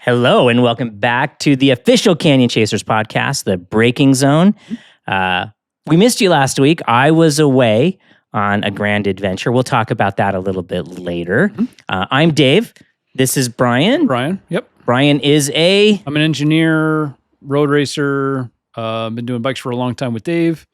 Hello, and welcome back to the official Canyon Chasers podcast, The Braking Zone. We missed you last week. I was away on a grand adventure. We'll talk about that a little bit later. I'm Dave. This is Brian. Brian, yep. Brian is I'm an engineer, road racer. Been doing bikes for a long time with Dave.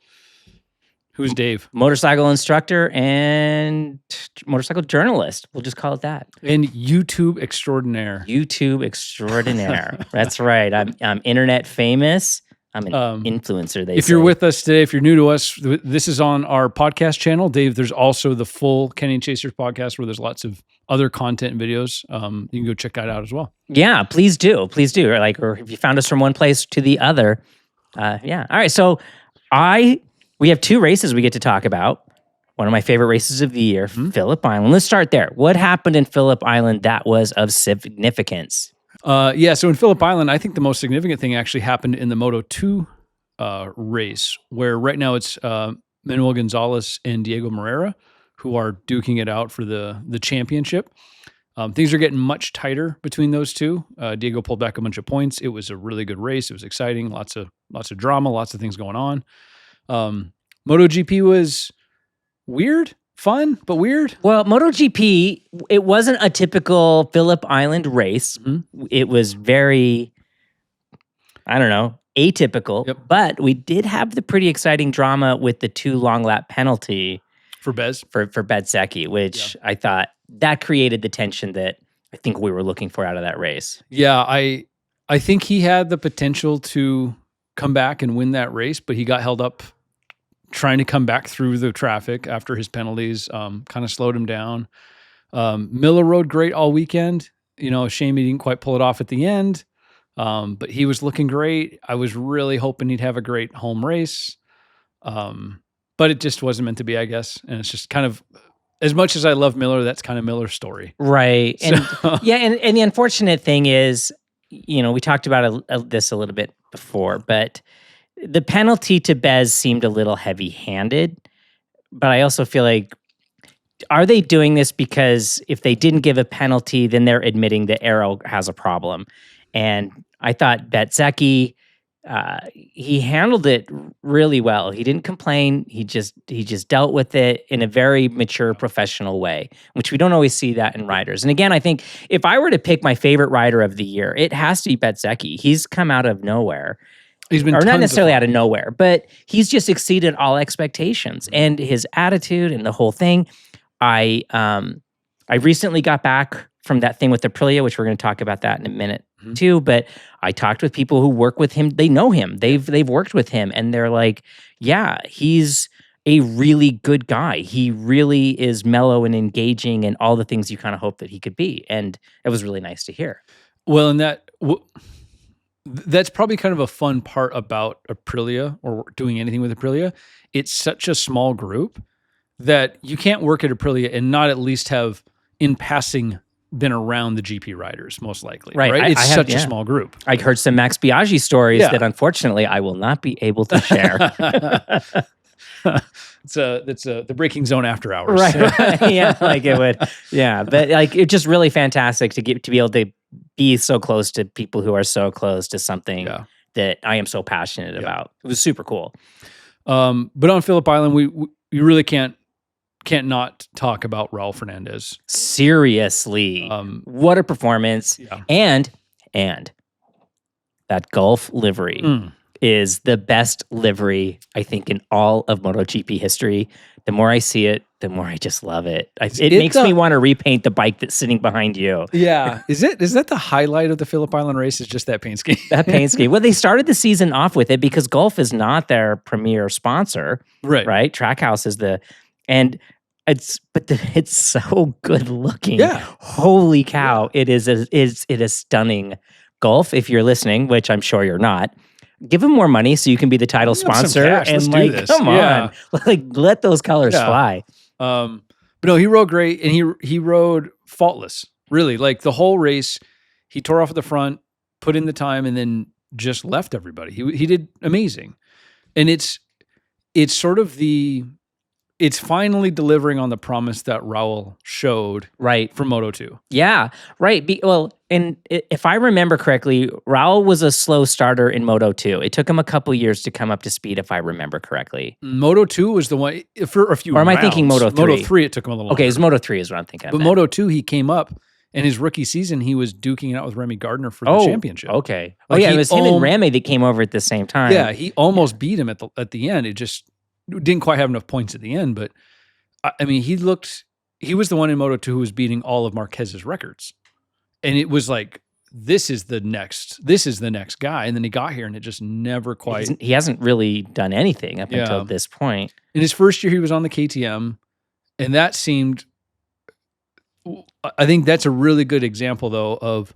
Who's Dave? Motorcycle instructor and motorcycle journalist. We'll just call it that. And YouTube extraordinaire. YouTube extraordinaire. That's right. I'm internet famous. I'm an influencer, if you're with us today, if you're new to us, this is on our podcast channel. Dave, there's also the full Canyon Chasers podcast where there's lots of other content and videos. You can go check that out as well. Yeah, please do. Please do. Or if you found us from one place to the other. Yeah. All right. So we have two races we get to talk about. One of my favorite races of the year, Phillip Island. Let's start there. What happened in Phillip Island that was of significance? So in Phillip Island, I think the most significant thing actually happened in the Moto2 race, where right now it's Manuel Gonzalez and Diego Moreira who are duking it out for the championship. Things are getting much tighter between those two. Diego pulled back a bunch of points. It was a really good race. It was exciting. Lots of drama, lots of things going on. MotoGP was weird, fun, but weird. Well, MotoGP, it wasn't a typical Phillip Island race. It was very, atypical. But we did have the pretty exciting drama with the 2 long lap penalty for Bez, for Bezzecchi, which I thought that created the tension that I think we were looking for out of that race. Yeah, I think he had the potential to come back and win that race, but he got held up trying to come back through the traffic after his penalties, kind of slowed him down. Miller rode great all weekend. A shame he didn't quite pull it off at the end, but he was looking great. I was really hoping he'd have a great home race, but it just wasn't meant to be, I guess. And it's just kind of, as much as I love Miller, that's kind of Miller's story. Right. And and the unfortunate thing is, we talked about this a little bit before, but the penalty to Bez seemed a little heavy-handed. But I also feel like, are they doing this because if they didn't give a penalty, then they're admitting the aero has a problem? And I thought Bezzecchi, he handled it really well. He didn't complain. He just dealt with it in a very mature, professional way, which we don't always see that in riders. And again, I think if I were to pick my favorite rider of the year, it has to be Bezzecchi. He's come out of nowhere. He's been, or not necessarily out of nowhere, but he's just exceeded all expectations, and his attitude and the whole thing. I recently got back from that thing with Aprilia, which we're going to talk about that in a minute too. But I talked with people who work with him. They know him. They've worked with him, and they're like, yeah, he's a really good guy. He really is mellow and engaging, and all the things you kind of hope that he could be. And it was really nice to hear. Well, and that's probably kind of a fun part about Aprilia, or doing anything with Aprilia. It's such a small group that you can't work at Aprilia and not at least have, in passing, been around the GP riders, most likely. Right? It's such a small group. I heard some Max Biaggi stories that unfortunately I will not be able to share. It's the Braking Zone after hours. Right. Yeah, like it would. Yeah, but like it's just really fantastic to be able to be so close to people who are so close to something that I am so passionate about. It was super cool. But on Phillip Island, we really can't not talk about Raul Fernandez. Seriously, what a performance! Yeah. And that Gulf livery is the best livery I think in all of MotoGP history. The more I see it, the more I just love it. It makes me want to repaint the bike that's sitting behind you. Yeah. Is that the highlight of the Phillip Island race, is just that paint scheme? That paint scheme. Well, they started the season off with it because Gulf is not their premier sponsor. Right? Trackhouse is it's so good looking. Yeah. Holy cow. It is stunning. Gulf, if you're listening, which I'm sure you're not, give him more money so you can be the title sponsor. And come on, let those colors fly. But no, he rode great, and he rode faultless. Really, like the whole race, he tore off at the front, put in the time, and then just left everybody. He did amazing, and it's sort of it's finally delivering on the promise that Raul showed Right. for Moto2. Yeah, right. And if I remember correctly, Raul was a slow starter in Moto2. It took him a couple years to come up to speed, if I remember correctly. Moto2 was the one for a few Or am I rounds. thinking Moto3? Moto3, it took him a little longer. Okay, it's Moto3 is what I'm thinking of. But Moto2, he came up, and his rookie season, he was duking it out with Remy Gardner for the championship. Okay. Like yeah, it was him and Remy that came over at the same time. Yeah, he almost beat him at the end. It just didn't quite have enough points at the end, but I mean, he was the one in Moto2 who was beating all of Marquez's records. And it was like, this is the next guy. And then he got here and it just never quite. He hasn't really done anything up until this point. In his first year, he was on the KTM, and that seemed, I think that's a really good example, though, of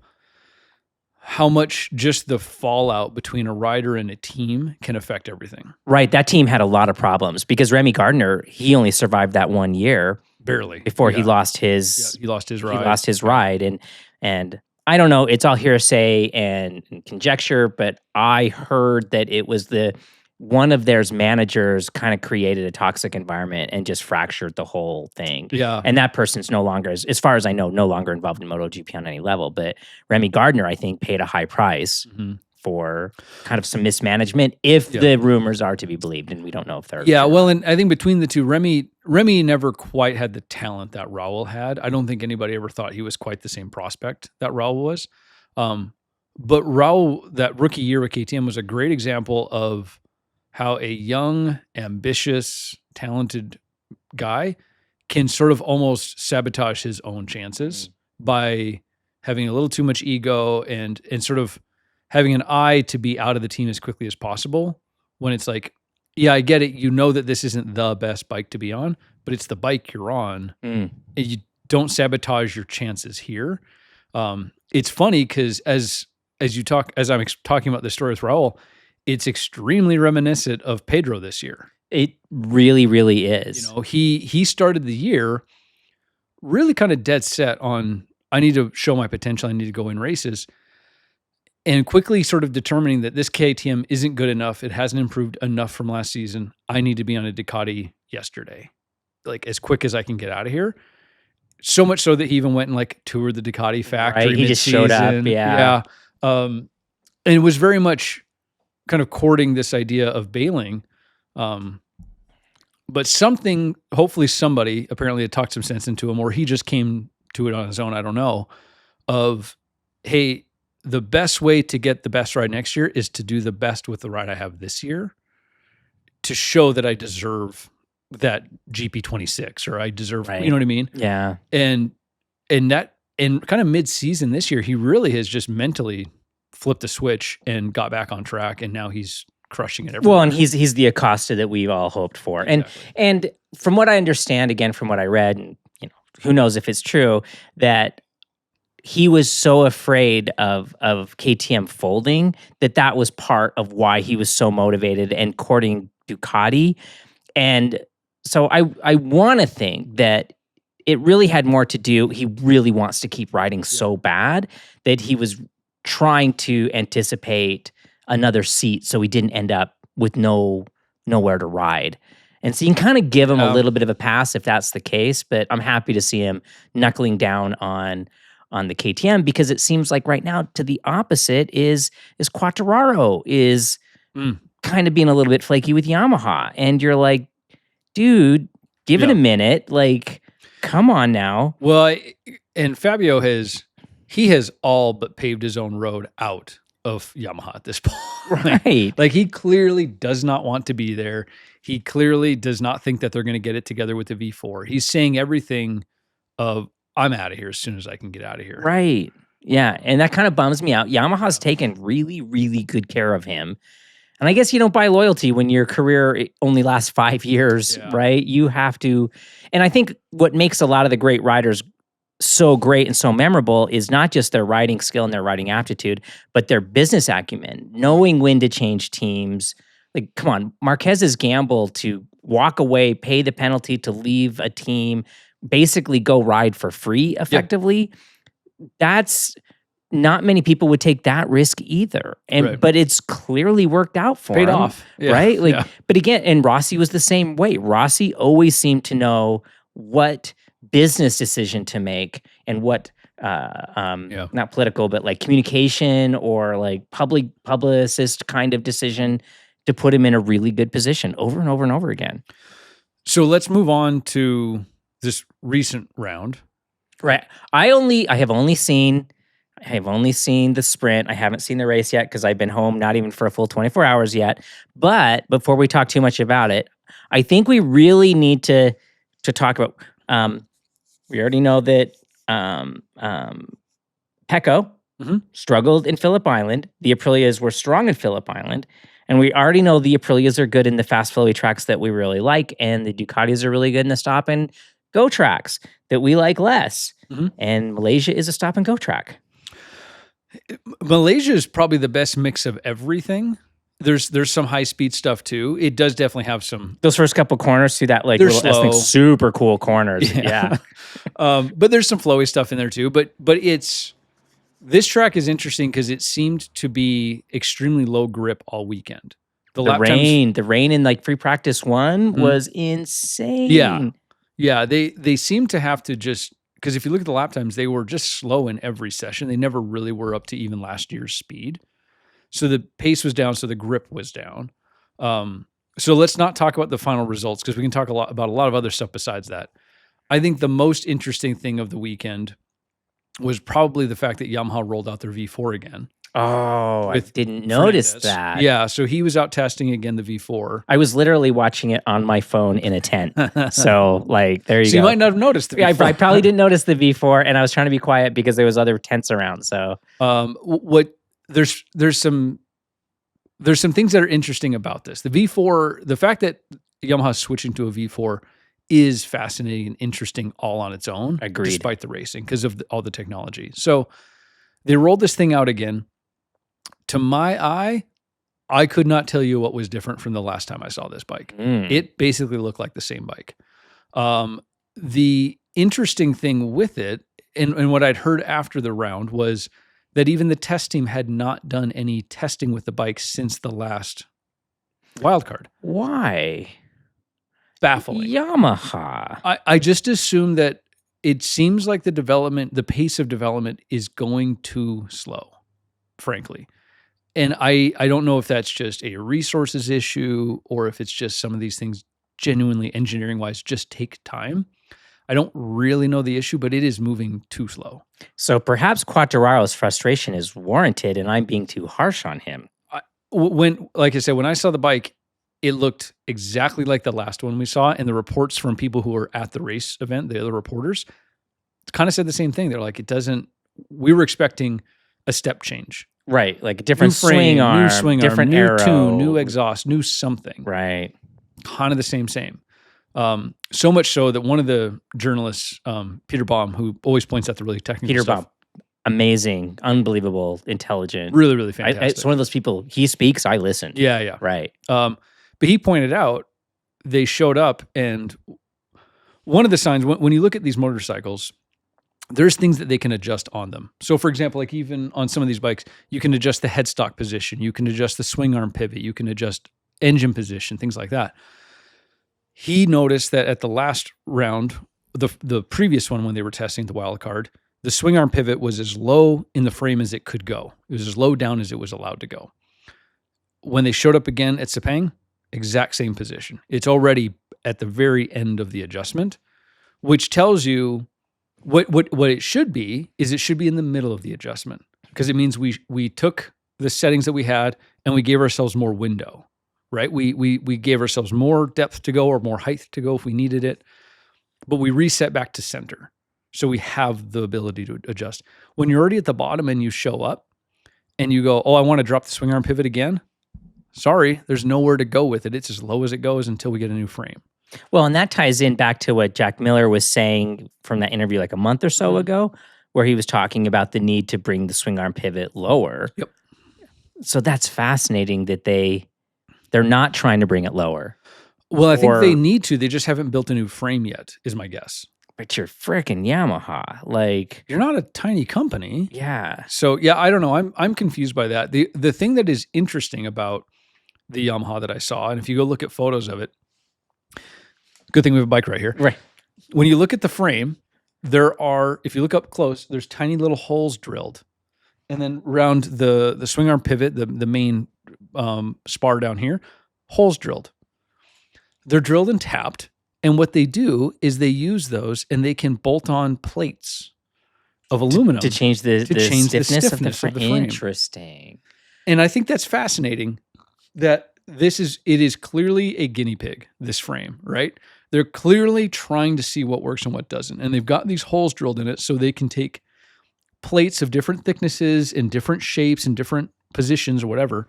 how much just the fallout between a rider and a team can affect everything. Right. That team had a lot of problems because Remy Gardner, he only survived that 1 year. Barely. Before he lost his he lost his ride. He lost his ride. And I don't know, it's all hearsay and conjecture, but I heard that it was one of their managers kind of created a toxic environment and just fractured the whole thing. Yeah. And that person's no longer, as far as I know, no longer involved in MotoGP on any level. But Remy Gardner, I think, paid a high price for kind of some mismanagement, if the rumors are to be believed, and we don't know if they're true. Well, and I think between the two, Remy never quite had the talent that Raul had. I don't think anybody ever thought he was quite the same prospect that Raul was. But Raul, that rookie year with KTM, was a great example of how a young, ambitious, talented guy can sort of almost sabotage his own chances by having a little too much ego and sort of having an eye to be out of the team as quickly as possible, when it's like, yeah, I get it. You know that this isn't the best bike to be on, but it's the bike you're on. And you don't sabotage your chances here. It's funny because as I'm talking about this story with Raul, it's extremely reminiscent of Pedro this year. It really, really is. You know, he started the year really kind of dead set on, I need to show my potential. I need to go in races. And quickly sort of determining that this KTM isn't good enough. It hasn't improved enough from last season. I need to be on a Ducati yesterday, like as quick as I can get out of here. So much so that he even went and like toured the Ducati factory. Right, he just showed up. Yeah. And it was very much kind of courting this idea of bailing. But hopefully somebody apparently had talked some sense into him, or he just came to it on his own. I don't know, of, hey, the best way to get the best ride next year is to do the best with the ride I have this year to show that I deserve that GP26, or I deserve, you know what I mean? Yeah. And kind of mid-season this year, he really has just mentally flipped the switch and got back on track, and now he's crushing it everywhere. Well, and he's the Acosta that we've all hoped for. Exactly. And from what I understand, again, from what I read, and you know, who knows if it's true, that he was so afraid of KTM folding that was part of why he was so motivated and courting Ducati. And so I want to think that it really had more to do, he really wants to keep riding so bad that he was trying to anticipate another seat so he didn't end up with nowhere to ride. And so you can kind of give him a little bit of a pass if that's the case, but I'm happy to see him knuckling down on the KTM, because it seems like right now to the opposite is Quartararo is kind of being a little bit flaky with Yamaha. And you're like, dude, give it a minute. Like, come on now. Well, and Fabio has all but paved his own road out of Yamaha at this point. Right. Like, he clearly does not want to be there. He clearly does not think that they're going to get it together with the V4. He's saying everything of, I'm out of here as soon as I can get out of here. Right. Yeah. And that kind of bums me out. Yamaha's taken really, really good care of him. And I guess you don't buy loyalty when your career only lasts 5 years, right? You have to. And I think what makes a lot of the great riders so great and so memorable is not just their riding skill and their riding aptitude, but their business acumen, knowing when to change teams. Like, come on, Marquez's gamble to walk away, pay the penalty to leave a team, basically go ride for free effectively. That's not many people would take that risk either. And but it's clearly worked out for Paid him, off. Yeah. right? Like, Yeah. but again, and Rossi was the same way. Rossi always seemed to know what business decision to make and what not political, but like communication or like publicist kind of decision to put him in a really good position over and over and over again. So let's move on to this recent round. Right. I have only seen the sprint. I haven't seen the race yet because I've been home not even for a full 24 hours yet. But before we talk too much about it, I think we really need to talk about we already know that Pecco struggled in Phillip Island. The Aprilias were strong in Phillip Island. And we already know the Aprilias are good in the fast flowy tracks that we really like. And the Ducatis are really good in the stop and go tracks that we like less. And Malaysia is a stop and go track. Malaysia is probably the best mix of everything. There's some high speed stuff too. It does definitely have some. Those first couple corners, see that like they're little slow. Super cool corners. Yeah. But there's some flowy stuff in there too. But this track is interesting because it seemed to be extremely low grip all weekend. The rain in like free practice one was insane. Yeah. They seem to have to just, because if you look at the lap times, they were just slow in every session. They never really were up to even last year's speed. So the pace was down, so the grip was down. So let's not talk about the final results because we can talk about a lot of other stuff besides that. I think the most interesting thing of the weekend was probably the fact that Yamaha rolled out their V4 again. Oh, I didn't notice that. Yeah, so he was out testing again the V4. I was literally watching it on my phone in a tent. So, like, there you go. So you might not have noticed the V4. I probably didn't notice the V4, and I was trying to be quiet because there was other tents around. So, there's some things that are interesting about this. The V4, the fact that Yamaha's switching to a V4 is fascinating and interesting all on its own. Agreed. Despite the racing, because of all the technology. So they rolled this thing out again. To my eye, I could not tell you what was different from the last time I saw this bike. It basically looked like the same bike. The interesting thing with it, and what I'd heard after the round, was that even the test team had not done any testing with the bike since the last wildcard. Why? Baffling. Yamaha. I just assume that it seems like the pace of development is going too slow, frankly. And I don't know if that's just a resources issue or if it's just some of these things genuinely engineering-wise just take time. I don't really know the issue, but it is moving too slow. So perhaps Quartararo's frustration is warranted and I'm being too harsh on him. Like I said, when I saw the bike, it looked exactly like the last one we saw, and the reports from people who were at the race event, the other reporters, kind of said the same thing. They're like, we were expecting a step change. Right, like a different swing arm, different new arrow. Tune, new exhaust, new something. Right. Kind of the same. So much so that one of the journalists, Peter Baum, who always points out the really technical stuff. Baum, amazing, unbelievable, intelligent. Really, really fantastic. It's one of those people, he speaks, I listen. Yeah. Right. But he pointed out, they showed up, and one of the signs, when you look at these motorcycles, there's things that they can adjust on them. So for example, like even on some of these bikes, you can adjust the headstock position, you can adjust the swing arm pivot, you can adjust engine position, things like that. He noticed that at the last round, the previous one when they were testing the wild card, the swing arm pivot was as low in the frame as it could go. It was as low down as it was allowed to go. When they showed up again at Sepang, exact same position. It's already at the very end of the adjustment, which tells you what it should be is it should be in the middle of the adjustment, because it means we took the settings that we had and we gave ourselves more window, right? We gave ourselves more depth to go or more height to go if we needed it, but we reset back to center. So we have the ability to adjust. When you're already at the bottom and you show up and you go, oh, I want to drop the swing arm pivot again. Sorry, there's nowhere to go with it. It's as low as it goes until we get a new frame. Well, and that ties in back to what Jack Miller was saying from that interview like a month or so ago, where he was talking about the need to bring the swing arm pivot lower. Yep. So that's fascinating that they're not trying to bring it lower. Well, I think they need to. They just haven't built a new frame yet, is my guess. but you're freaking Yamaha. Like, You're not a tiny company. yeah. So yeah, I don't know. I'm confused by that. The thing that is interesting about the Yamaha that I saw, and if you go look at photos of it, good thing we have a bike right here. Right. When you look at the frame, there are, if you look up close, there's tiny little holes drilled. And then around the swing arm pivot, the main spar down here, holes drilled. They're drilled and tapped. And what they do is they use those and they can bolt on plates of aluminum to change the stiffness of the frame. frame. Interesting. And I think that's fascinating that it is clearly a guinea pig, this frame, right? They're clearly trying to see what works and what doesn't. And they've got these holes drilled in it so they can take plates of different thicknesses and different shapes and different positions or whatever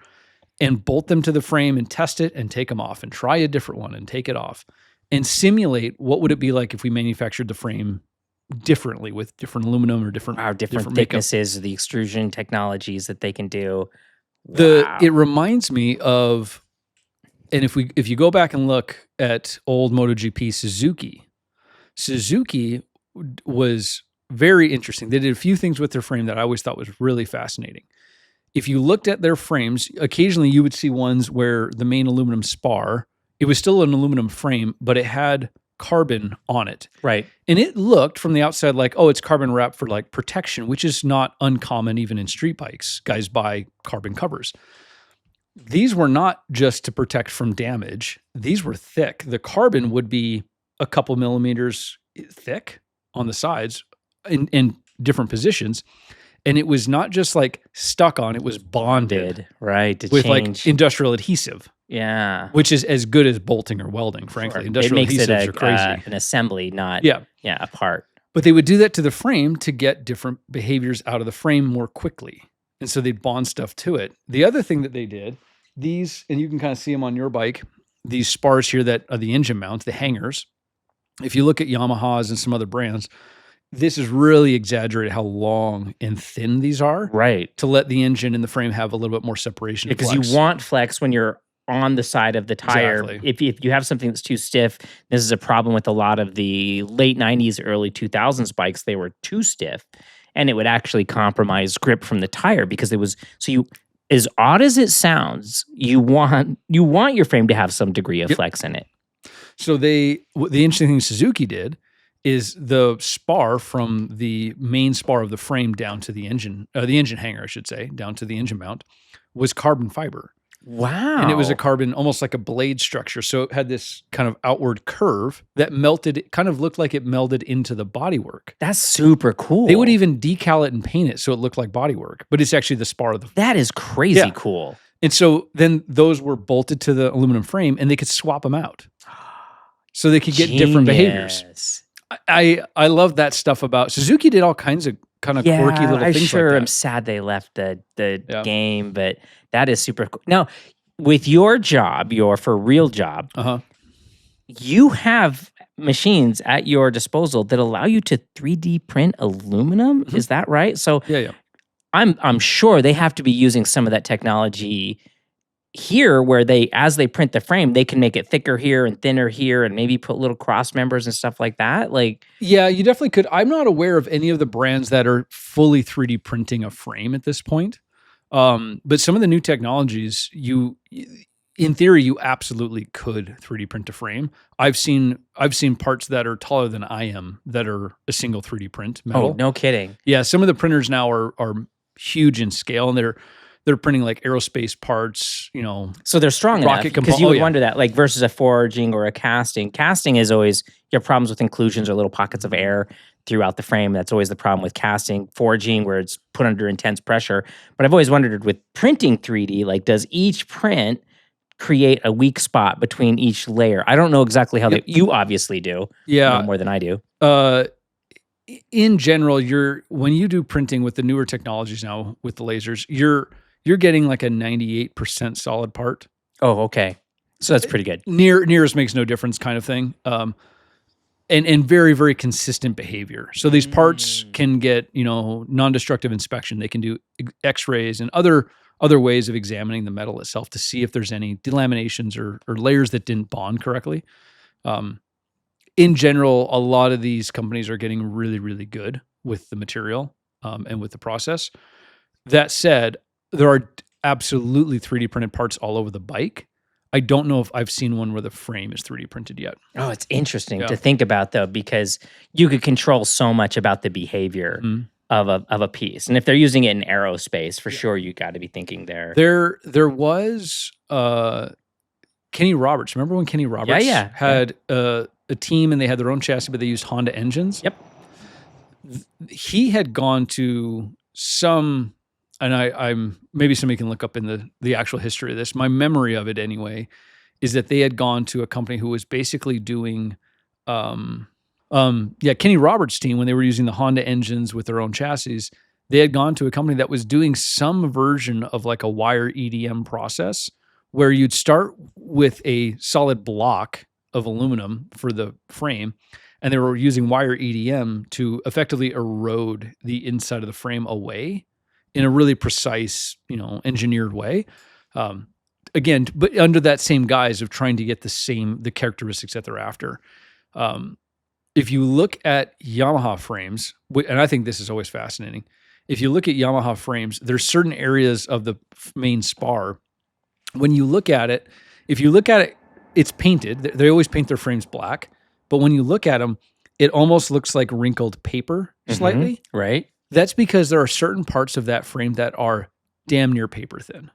and bolt them to the frame and test it and take them off and try a different one and take it off and simulate what would it be like if we manufactured the frame differently with different aluminum or different thicknesses, the extrusion technologies that they can do. It reminds me of, and if you go back and look at old MotoGP Suzuki was very interesting. They did a few things with their frame that I always thought was really fascinating. If you looked at their frames, occasionally you would see ones where the main aluminum spar, it was still an aluminum frame, but it had carbon on it. Right. And it looked from the outside like, oh, it's carbon wrap for like protection, which is not uncommon even in street bikes. Guys buy carbon covers. These were not just to protect from damage. These were thick. The carbon would be a couple millimeters thick on the sides in different positions. And it was not just like stuck on, it was bonded. Right. With like industrial adhesive. Yeah. Which is as good as bolting or welding, frankly. Sure. Industrial adhesives are crazy. An assembly, not a part. But they would do that to the frame to get different behaviors out of the frame more quickly. And so they'd bond stuff to it. The other thing that they did, these, and you can kind of see them on your bike, these spars here that are the engine mounts, the hangers. If you look at Yamahas and some other brands, this is really exaggerated how long and thin these are. Right. To let the engine and the frame have a little bit more separation. Because you want flex when you're on the side of the tire. Exactly. If you have something that's too stiff, this is a problem with a lot of the late 90s, early 2000s bikes. They were too stiff and it would actually compromise grip from the tire because it was, as odd as it sounds, you want your frame to have some degree of flex in it. So the interesting thing Suzuki did is the spar from the main spar of the frame down to the engine hanger, I should say, down to the engine mount, was carbon fiber. Wow. And it was a carbon, almost like a blade structure. So it had this kind of outward curve that melted, it kind of looked like it melded into the bodywork. That's super cool. They would even decal it and paint it so it looked like bodywork, but it's actually the spar of the. That is crazy cool. And so then those were bolted to the aluminum frame and they could swap them out. So they could get different behaviors. I love that stuff about Suzuki. Did all kinds of kind of quirky little things like that. I'm sad they left the game, but that is super cool. Now, with your job, your for real job, you have machines at your disposal that allow you to 3D print aluminum. Mm-hmm. Is that right? So I'm sure they have to be using some of that technology here where as they print the frame, they can make it thicker here and thinner here and maybe put little cross members and stuff like that. Yeah, you definitely could. I'm not aware of any of the brands that are fully 3D printing a frame at this point. But some of the new technologies, in theory, you absolutely could 3D print a frame. I've seen parts that are taller than I am that are a single 3D print metal. Oh, no kidding. Yeah, some of the printers now are huge in scale and they're printing like aerospace parts, So they're strong enough because you would wonder that, like versus a forging or a casting. Casting is always, you have problems with inclusions or little pockets of air throughout the frame. That's always the problem with casting. Forging, where it's put under intense pressure. But I've always wondered with printing 3D, like does each print create a weak spot between each layer? I don't know exactly how you obviously do. Yeah. More than I do. In general, when you do printing with the newer technologies now with the lasers, you're getting like a 98% solid part. Oh, okay. So that's pretty good. Nearest makes no difference kind of thing. And very, very consistent behavior. So these parts can get, non-destructive inspection. They can do x-rays and other ways of examining the metal itself to see if there's any delaminations or layers that didn't bond correctly. in general, a lot of these companies are getting really, really good with the material and with the process. That said, there are absolutely 3D printed parts all over the bike. I don't know if I've seen one where the frame is 3D printed yet. Oh, it's interesting to think about, though, because you could control so much about the behavior of a piece. And if they're using it in aerospace, for sure, you got to be thinking there. There was Kenny Roberts. Remember when Kenny Roberts had a team and they had their own chassis, but they used Honda engines? Yep. He had gone to some... And I'm maybe somebody can look up in the actual history of this. My memory of it anyway is that they had gone to a company who was basically doing, Kenny Roberts' team, when they were using the Honda engines with their own chassis, they had gone to a company that was doing some version of like a wire EDM process where you'd start with a solid block of aluminum for the frame, and they were using wire EDM to effectively erode the inside of the frame away in a really precise, engineered way. Again, but under that same guise of trying to get the characteristics that they're after. If you look at Yamaha frames, and I think this is always fascinating. If you look at Yamaha frames, there's certain areas of the main spar. When you look at it, it's painted. They always paint their frames black. But when you look at them, it almost looks like wrinkled paper slightly. Right. That's because there are certain parts of that frame that are damn near paper thin.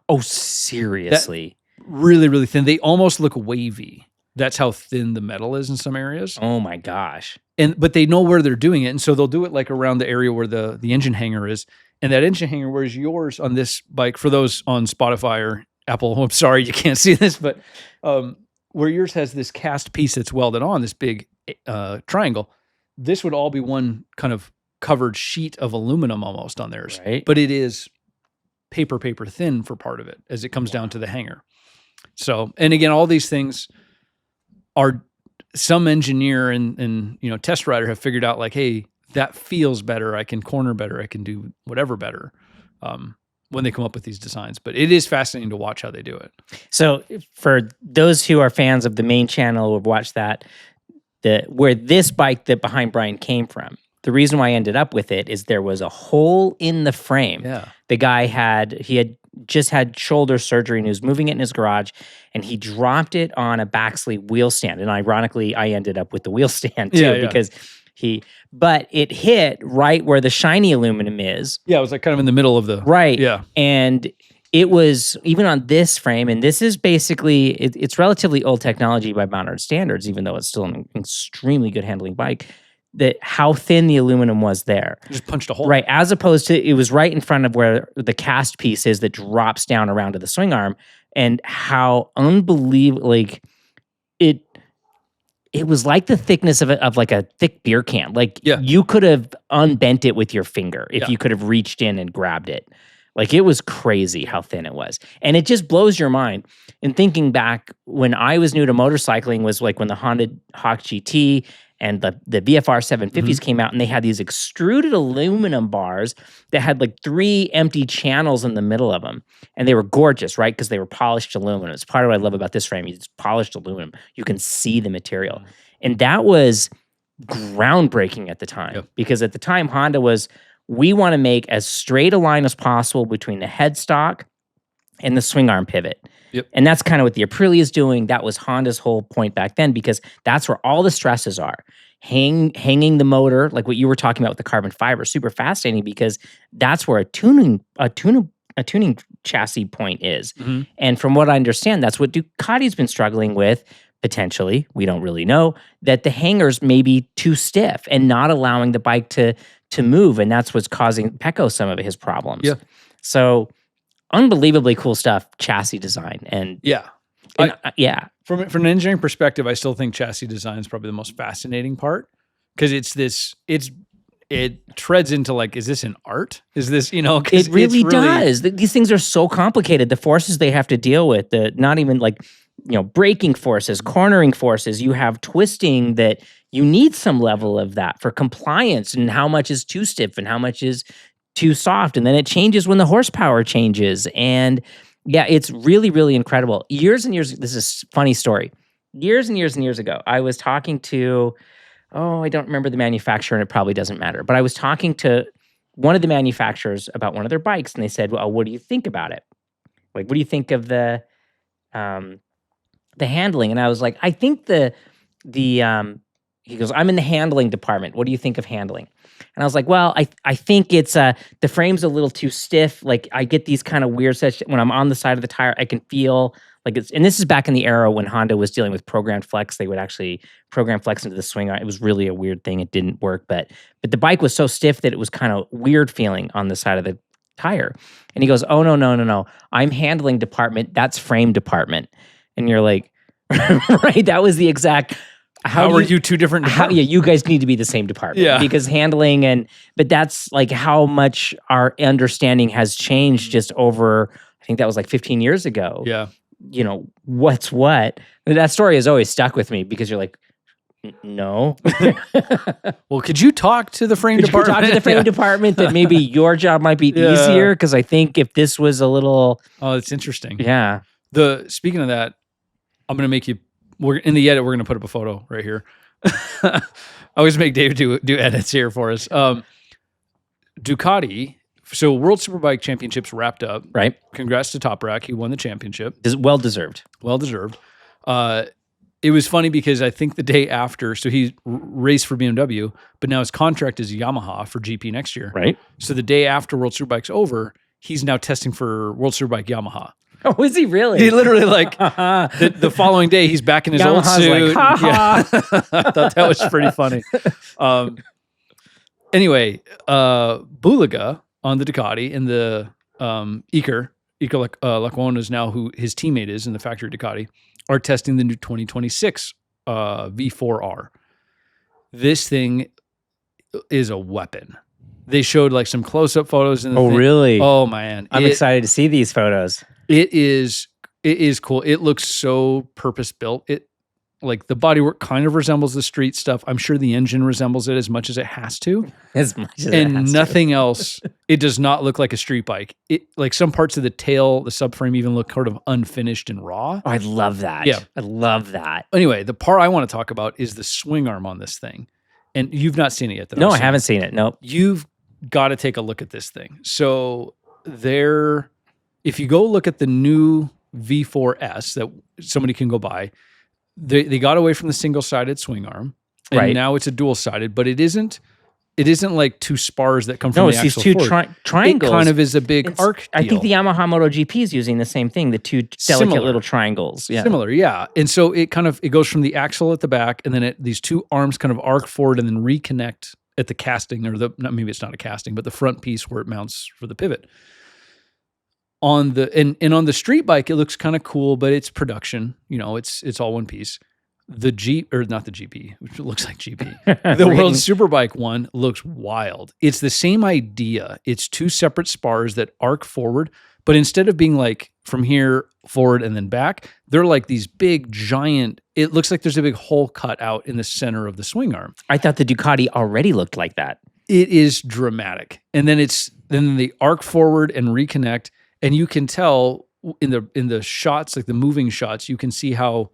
Oh, seriously? Really, really thin. They almost look wavy. That's how thin the metal is in some areas. Oh my gosh. But they know where they're doing it. And so they'll do it like around the area where the engine hanger is. And that engine hanger, whereas yours on this bike, for those on Spotify or Apple, I'm sorry you can't see this, but where yours has this cast piece that's welded on, this big triangle, this would all be one kind of covered sheet of aluminum almost on theirs. Right. But it is paper thin for part of it as it comes down to the hanger. So, and again, all these things are some engineer and test rider have figured out like, hey, that feels better. I can corner better. I can do whatever better when they come up with these designs. But it is fascinating to watch how they do it. So for those who are fans of the main channel who have watched that, where this bike that behind Brian came from, the reason why I ended up with it is there was a hole in the frame. Yeah. The guy had just had shoulder surgery and he was moving it in his garage and he dropped it on a backsleeve wheel stand. And ironically, I ended up with the wheel stand too because but it hit right where the shiny aluminum is. Yeah, it was like kind of in the middle of the... Right. Yeah. And it was, even on this frame, and this is basically, it's relatively old technology by modern standards, even though it's still an extremely good handling bike, that how thin the aluminum was there. You just punched a hole. Right, as opposed to, it was right in front of where the cast piece is that drops down around to the swing arm, and how unbelievable, like, it was like the thickness of like a thick beer can. Like, you could have unbent it with your finger if you could have reached in and grabbed it. Like, it was crazy how thin it was. And it just blows your mind. And thinking back, when I was new to motorcycling was like when the Honda Hawk GT and the BFR 750s came out, and they had these extruded aluminum bars that had like 3 empty channels in the middle of them. And they were gorgeous, right? Because they were polished aluminum. It's part of what I love about this frame. It's polished aluminum. You can see the material. And that was groundbreaking at the time. Because at the time, Honda was, we want to make as straight a line as possible between the headstock and the swing arm pivot. And that's kind of what the Aprilia is doing. That was Honda's whole point back then, because that's where all the stresses are. Hanging the motor, like what you were talking about with the carbon fiber, super fascinating, because that's where a tuning chassis point is. And from what I understand, that's what Ducati's been struggling with, potentially. We don't really know, that the hangers may be too stiff and not allowing the bike to move. And that's what's causing Pecco some of his problems. So unbelievably cool stuff, chassis design. And from an engineering perspective, I still think chassis design is probably the most fascinating part, because it treads into like, is this an art? Is this, it really does. These things are so complicated. The forces they have to deal with, not even like, braking forces, cornering forces, you have twisting, that you need some level of that for compliance, and how much is too stiff and how much is too soft. And then it changes when the horsepower changes. And yeah, it's really, really incredible. Years and years, this is a funny story. years and years and years ago, I was talking to, I don't remember the manufacturer, and it probably doesn't matter, but I was talking to one of the manufacturers about one of their bikes, and they said, well, what do you think about it? Like, what do you think of the handling? And I was like, I think he goes, I'm in the handling department. What do you think of handling? And I was like, well, I think it's the frame's a little too stiff. Like, I get these kind of weird when I'm on the side of the tire, I can feel like it's, and this is back in the era when Honda was dealing with programmed flex. They would actually program flex into the swing arm. It was really a weird thing. It didn't work, but the bike was so stiff that it was kind of weird feeling on the side of the tire. And he goes, oh, no. I'm handling department. That's frame department. And you're like, right? That was the exact. How are you two different departments? Yeah, you guys need to be the same department. Yeah. Because handling but that's like how much our understanding has changed just over, I think that was like 15 years ago. Yeah. You know, what's what? That story has always stuck with me because you're like, no. Well, could you talk to the frame department? Talk to the frame department that maybe your job might be easier? Because I think if this was a little. Oh, it's interesting. Yeah. Speaking of that, I'm going to make you. We're in the edit. We're going to put up a photo right here. I always make Dave do edits here for us. Ducati. So World Superbike Championships wrapped up. Right. Congrats to Toprak. He won the championship. Well deserved. Well deserved. It was funny because I think the day after, so he raced for BMW, but now his contract is Yamaha for GP next year. Right. So the day after World Superbike's over, he's now testing for World Superbike Yamaha. Oh, is he really? He literally the following day he's back in his old suit. Like, ha. I thought that was pretty funny. Anyway, Bulaga on the Ducati and the Iker Lacone is now who his teammate is in the factory Ducati, are testing the new 2026 V4R. This thing is a weapon. They showed like some close-up photos. In the thing. Really? Oh man, I'm excited to see these photos. It is cool. It looks so purpose-built. It like the bodywork kind of resembles the street stuff. I'm sure the engine resembles it as much as it has to. As much as and it has nothing to. else. It does not look like a street bike. It like some parts of the tail, the subframe even look sort of unfinished and raw. Oh, I love that. Yeah. I love that. Anyway, the part I want to talk about is the swing arm on this thing. And you've not seen it yet. No, I haven't seen it. Nope. You've got to take a look at this thing. So if you go look at the new V4S that somebody can go buy, they got away from the single-sided swing arm, and now it's a dual-sided. But it isn't like two spars that come from the axle. No, it's these two triangles. It kind of is a big arc deal. I think the Yamaha MotoGP is using the same thing. The two delicate little triangles. Yeah. Similar, yeah. And so it goes from the axle at the back, and then these two arms kind of arc forward and then reconnect at the casting, or maybe it's not a casting, but the front piece where it mounts for the pivot. On the street bike, it looks kind of cool, but it's production. You know, it's all one piece. The not the GP, which looks like GP. The World Superbike one looks wild. It's the same idea. It's two separate spars that arc forward, but instead of being like from here forward and then back, they're like these big giant. It looks like there's a big hole cut out in the center of the swing arm. I thought the Ducati already looked like that. It is dramatic, and then they arc forward and reconnect. And you can tell in the shots, like the moving shots, you can see how,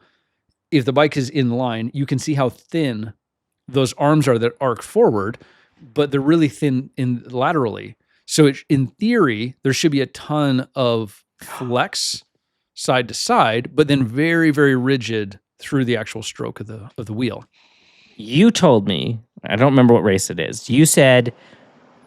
if the bike is in line, you can see how thin those arms are that arc forward, but they're really thin laterally. So in theory, there should be a ton of flex side to side, but then very, very rigid through the actual stroke of the wheel. You told me, I don't remember what race it is. You said,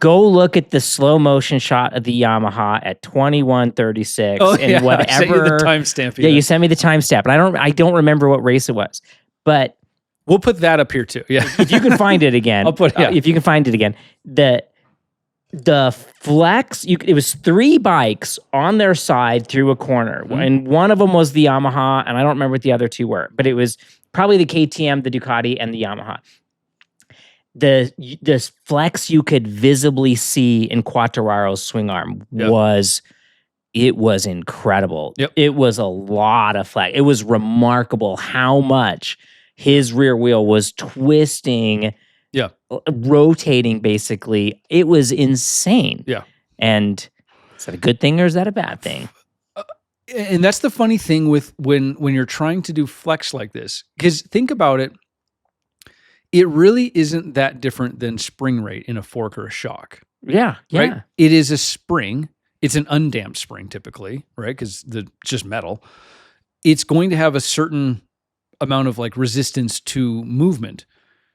go look at the slow motion shot of the Yamaha at 21:36 and whatever. I sent you the timestamp. Yeah, you sent me the timestamp, and I don't remember what race it was, but we'll put that up here too. Yeah, if you can find it again, I'll put. Yeah. If you can find it again, the flex. It was three bikes on their side through a corner, and one of them was the Yamaha, and I don't remember what the other two were, but it was probably the KTM, the Ducati, and the Yamaha. The flex you could visibly see in Quartararo's swing arm was incredible. Yep. It was a lot of flex. It was remarkable how much his rear wheel was twisting, rotating basically. It was insane. Yeah. And is that a good thing or is that a bad thing? And that's the funny thing with when you're trying to do flex like this, because think about it, it really isn't that different than spring rate in a fork or a shock. Yeah, yeah. Right? It is a spring. It's an undamped spring typically, right? Because it's just metal. It's going to have a certain amount of like resistance to movement.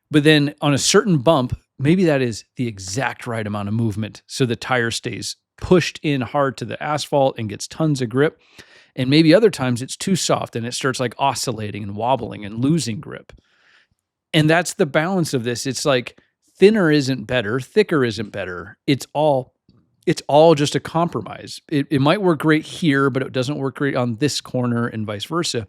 But then on a certain bump, maybe that is the exact right amount of movement. So the tire stays pushed in hard to the asphalt and gets tons of grip. And maybe other times it's too soft and it starts like oscillating and wobbling and losing grip. And that's the balance of this. It's like thinner isn't better, thicker isn't better. It's all just a compromise. It might work great here, but it doesn't work great on this corner and vice versa.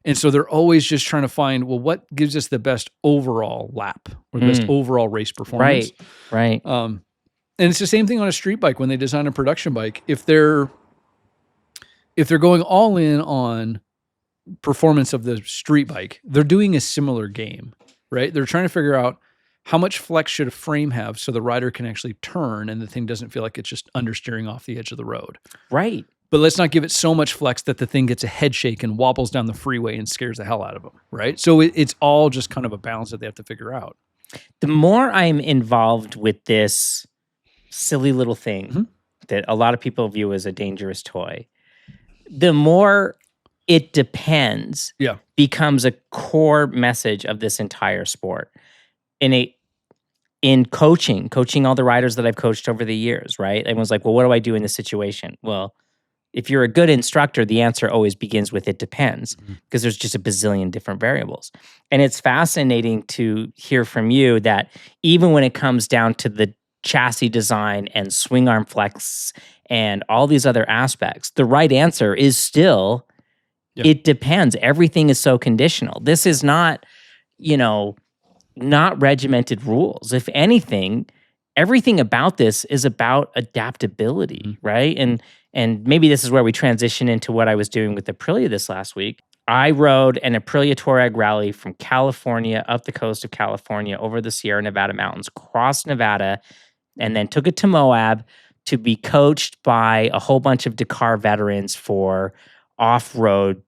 And so they're always just trying to find, well, what gives us the best overall lap or the best overall race performance? Right. And it's the same thing on a street bike when they design a production bike. If they're going all in on performance of the street bike, they're doing a similar game, right? They're trying to figure out how much flex should a frame have so the rider can actually turn and the thing doesn't feel like it's just understeering off the edge of the road. Right. But let's not give it so much flex that the thing gets a head shake and wobbles down the freeway and scares the hell out of them, right? So it's all just kind of a balance that they have to figure out. The more I'm involved with this silly little thing that a lot of people view as a dangerous toy, the more it depends becomes a core message of this entire sport. In coaching all the riders that I've coached over the years, right? Everyone's like, well, what do I do in this situation? Well, if you're a good instructor, the answer always begins with it depends, because there's just a bazillion different variables. And it's fascinating to hear from you that even when it comes down to the chassis design and swing arm flex and all these other aspects, the right answer is still, it depends. Everything is so conditional. This is not, not regimented rules. If anything, everything about this is about adaptability, right? And maybe this is where we transition into what I was doing with Aprilia this last week. I rode an Aprilia Tuareg Rally from California up the coast of California over the Sierra Nevada mountains, crossed Nevada, and then took it to Moab to be coached by a whole bunch of Dakar veterans for off-road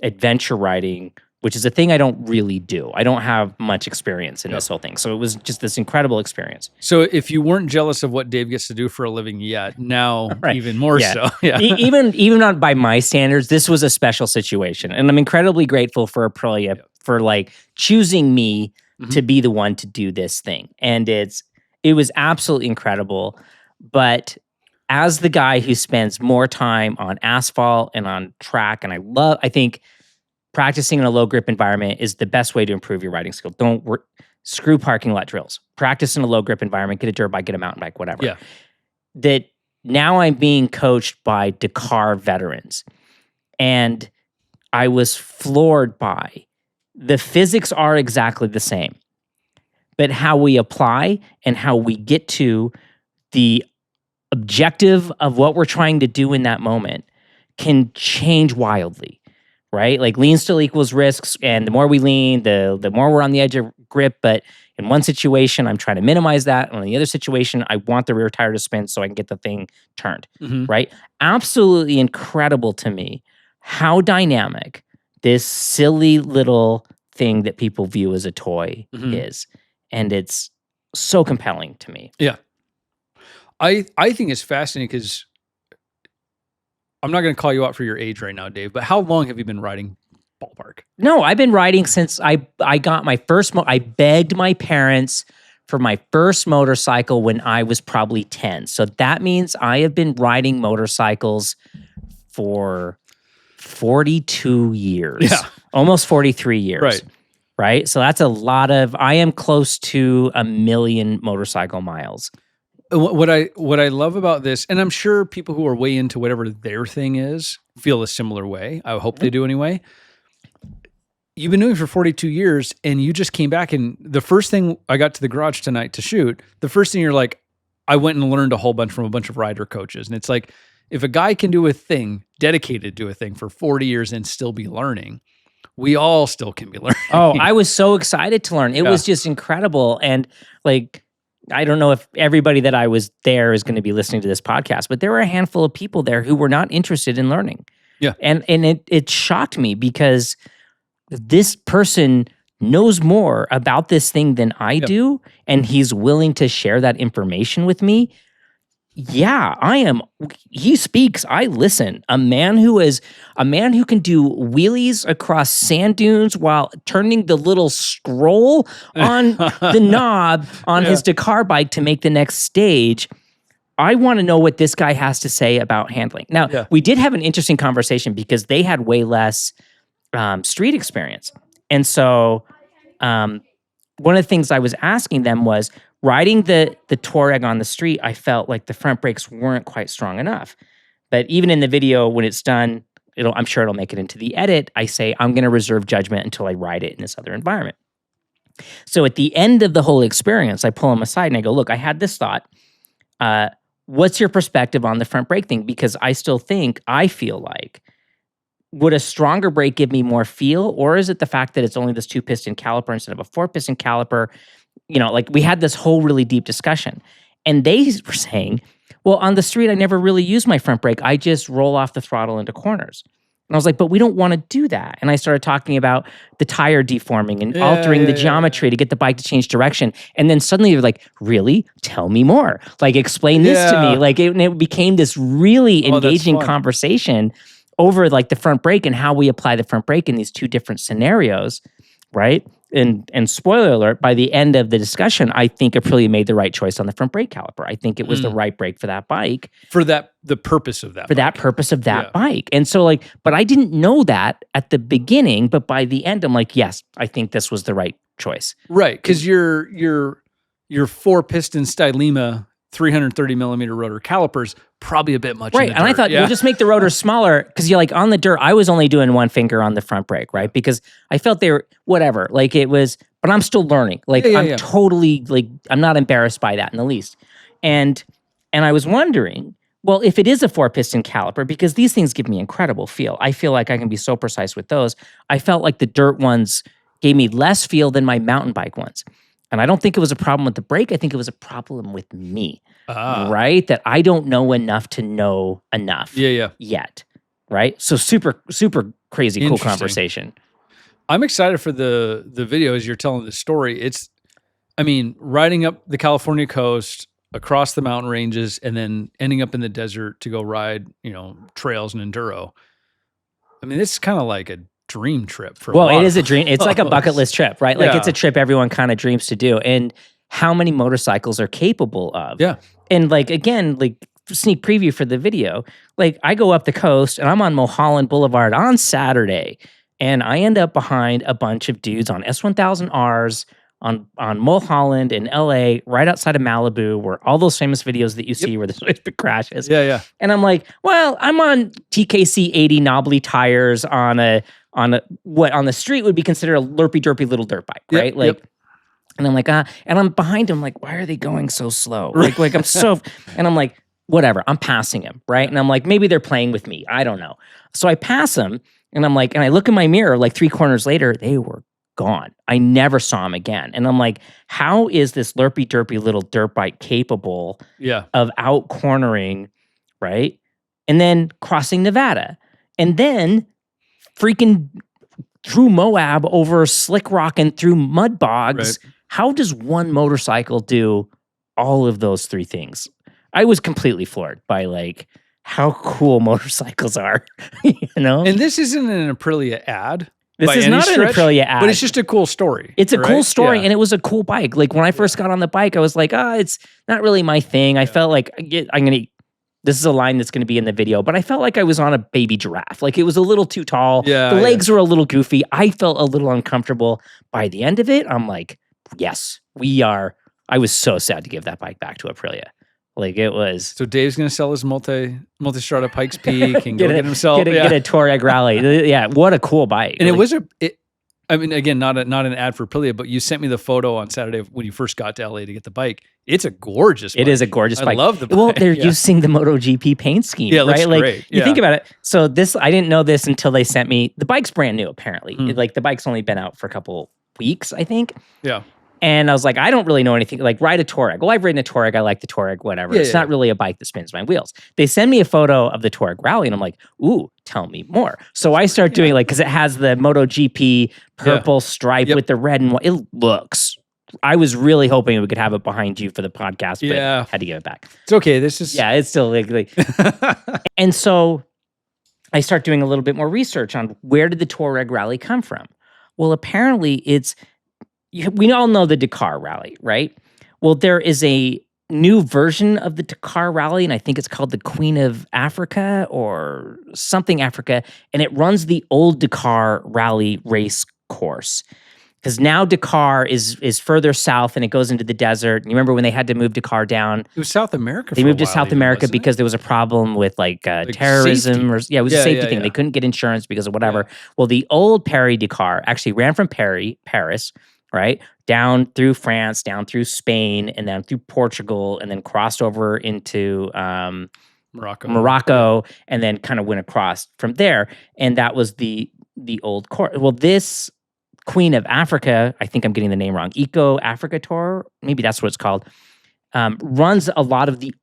adventure riding, which is a thing I don't really do. I don't have much experience in this whole thing. So it was just this incredible experience. So if you weren't jealous of what Dave gets to do for a living yet, now even more so. Yeah. Even not by my standards, this was a special situation. And I'm incredibly grateful for Aprilia for like choosing me to be the one to do this thing. And it was absolutely incredible. But as the guy who spends more time on asphalt and on track, and I think practicing in a low grip environment is the best way to improve your riding skill. Screw parking lot drills. Practice in a low grip environment, get a dirt bike, get a mountain bike, whatever. Yeah. That now I'm being coached by Dakar veterans. And I was floored by the physics are exactly the same, but how we apply and how we get to the objective of what we're trying to do in that moment can change wildly. Right? Like lean still equals risks. And the more we lean, the more we're on the edge of grip. But in one situation, I'm trying to minimize that. And in the other situation, I want the rear tire to spin so I can get the thing turned. Right? Absolutely incredible to me how dynamic this silly little thing that people view as a toy is. And it's so compelling to me. Yeah. I think it's fascinating because I'm not going to call you out for your age right now, Dave, but how long have you been riding ballpark? No, I've been riding since I got my first, I begged my parents for my first motorcycle when I was probably 10. So that means I have been riding motorcycles for 42 years. Yeah. Almost 43 years. Right? So that's a lot I am close to 1 million motorcycle miles. What I love about this, and I'm sure people who are way into whatever their thing is feel a similar way. I hope they do anyway. You've been doing it for 42 years, and you just came back, and the first thing I got to the garage tonight to shoot, the first thing you're like, I went and learned a whole bunch from a bunch of rider coaches. And it's like, if a guy can do a thing, dedicated to a thing for 40 years and still be learning, we all still can be learning. Oh, I was so excited to learn. It was just incredible. And like, I don't know if everybody that I was there is going to be listening to this podcast, but there were a handful of people there who were not interested in learning. Yeah. And it shocked me because this person knows more about this thing than I do, and he's willing to share that information with me. Yeah, he speaks, I listen. A man who can do wheelies across sand dunes while turning the little scroll on the knob on his Dakar bike to make the next stage. I want to know what this guy has to say about handling. Now, we did have an interesting conversation because they had way less street experience. And so one of the things I was asking them was, riding the Tuareg on the street, I felt like the front brakes weren't quite strong enough. But even in the video, when it's done, I'm sure it'll make it into the edit. I say, I'm going to reserve judgment until I ride it in this other environment. So at the end of the whole experience, I pull him aside and I go, look, I had this thought. What's your perspective on the front brake thing? Because I feel like, would a stronger brake give me more feel? Or is it the fact that it's only this 2-piston caliper instead of a 4-piston caliper? Like we had this whole really deep discussion. And they were saying, well, on the street, I never really use my front brake. I just roll off the throttle into corners. And I was like, but we don't want to do that. And I started talking about the tire deforming and altering the geometry to get the bike to change direction. And then suddenly you're like, really? Tell me more. Like, explain this to me. Like, it became this really engaging conversation over like the front brake and how we apply the front brake in these two different scenarios, right? And spoiler alert, by the end of the discussion, I think Aprilia made the right choice on the front brake caliper. I think it was the right brake for that bike. For the purpose of that. For that purpose of that bike. And so like, but I didn't know that at the beginning, but by the end, I'm like, yes, I think this was the right choice. Right, because your 4-piston Stylema 330 millimeter rotor calipers probably a bit much. Right, and I thought we'll just make the rotors smaller because you're like on the dirt. I was only doing one finger on the front brake, right? Because I felt they were whatever. Like it was, but I'm still learning. Like I'm totally like I'm not embarrassed by that in the least. And I was wondering, well, if it is a 4-piston caliper, because these things give me incredible feel. I feel like I can be so precise with those. I felt like the dirt ones gave me less feel than my mountain bike ones. And I don't think it was a problem with the brake. I think it was a problem with me, right? That I don't know enough to know enough yet, right? So super, super crazy, cool conversation. I'm excited for the video as you're telling the story. Riding up the California coast, across the mountain ranges, and then ending up in the desert to go ride, trails and enduro. I mean, it's kind of like a dream trip for it is a dream. It's like a bucket list trip, right? Like it's a trip everyone kind of dreams to do. And how many motorcycles are capable of? Yeah. And like, again, like sneak preview for the video, like I go up the coast and I'm on Mulholland Boulevard on Saturday and I end up behind a bunch of dudes on S1000Rs on Mulholland in LA, right outside of Malibu, where all those famous videos that you see where there's always big crashes. Yeah. And I'm like, well, I'm on TKC 80 knobbly tires on what on the street would be considered a lurpy derpy little dirt bike, right? And I'm like, and I'm behind him, like, why are they going so slow? Like I'm so, and I'm like, whatever, I'm passing him, right? And I'm like, maybe they're playing with me, I don't know. So I pass him, and I'm like, and I look in my mirror, like 3 corners later, they were gone. I never saw him again. And I'm like, how is this lurpy derpy little dirt bike capable of out cornering, right? And then crossing Nevada, and then freaking through Moab over slick rock and through mud bogs. Right. How does one motorcycle do all of those 3 things? I was completely floored by like how cool motorcycles are, And this isn't an Aprilia ad. This is not an Aprilia ad. But it's just a cool story. It's a cool story, and it was a cool bike. Like when I first got on the bike, I was like, it's not really my thing. I felt like this is a line that's going to be in the video, but I felt like I was on a baby giraffe. Like it was a little too tall. The legs were a little goofy. I felt a little uncomfortable. By the end of it, I'm like, yes, we are. I was so sad to give that bike back to Aprilia. Like it was. So Dave's going to sell his Multistrada Pikes Peak and get himself get a Tuareg Rally. Yeah, what a cool bike. And again, not an ad for Aprilia, but you sent me the photo on Saturday when you first got to LA to get the bike. It's a gorgeous bike. It is a gorgeous bike. I love the bike. Well, they're using the MotoGP paint scheme, right? Looks great. You think about it. So I didn't know this until they sent me. The bike's brand new, apparently. Like the bike's only been out for a couple weeks, I think. Yeah. And I was like, I don't really know anything. Like, ride a Tuareg. Well, I've ridden a Tuareg. I like the Tuareg, whatever. It's not really a bike that spins my wheels. They send me a photo of the Tuareg Rally, and I'm like, ooh, tell me more. So I start doing like, because it has the MotoGP purple stripe with the red and white. It looks. I was really hoping we could have it behind you for the podcast, but had to give it back. It's okay. This is it's still like and so I start doing a little bit more research on where did the Tuareg Rally come from. Well, apparently we all know the Dakar Rally, right? Well, there is a new version of the Dakar Rally, and I think it's called the Queen of Africa or something Africa, and it runs the old Dakar Rally race course. Because now Dakar is further south and it goes into the desert. And you remember when they had to move Dakar down? It was South America. They moved to South America because there was a problem with like terrorism safety. It was a safety thing. They couldn't get insurance because of whatever. Yeah. Well, the old Paris Dakar actually ran from Paris, right, down through France, down through Spain, and then through Portugal, and then crossed over into Morocco, and then kind of went across from there. And that was the old course. Well, this Queen of Africa, I think I'm getting the name wrong, Eco Africa Tour, maybe that's what it's called, runs a lot of the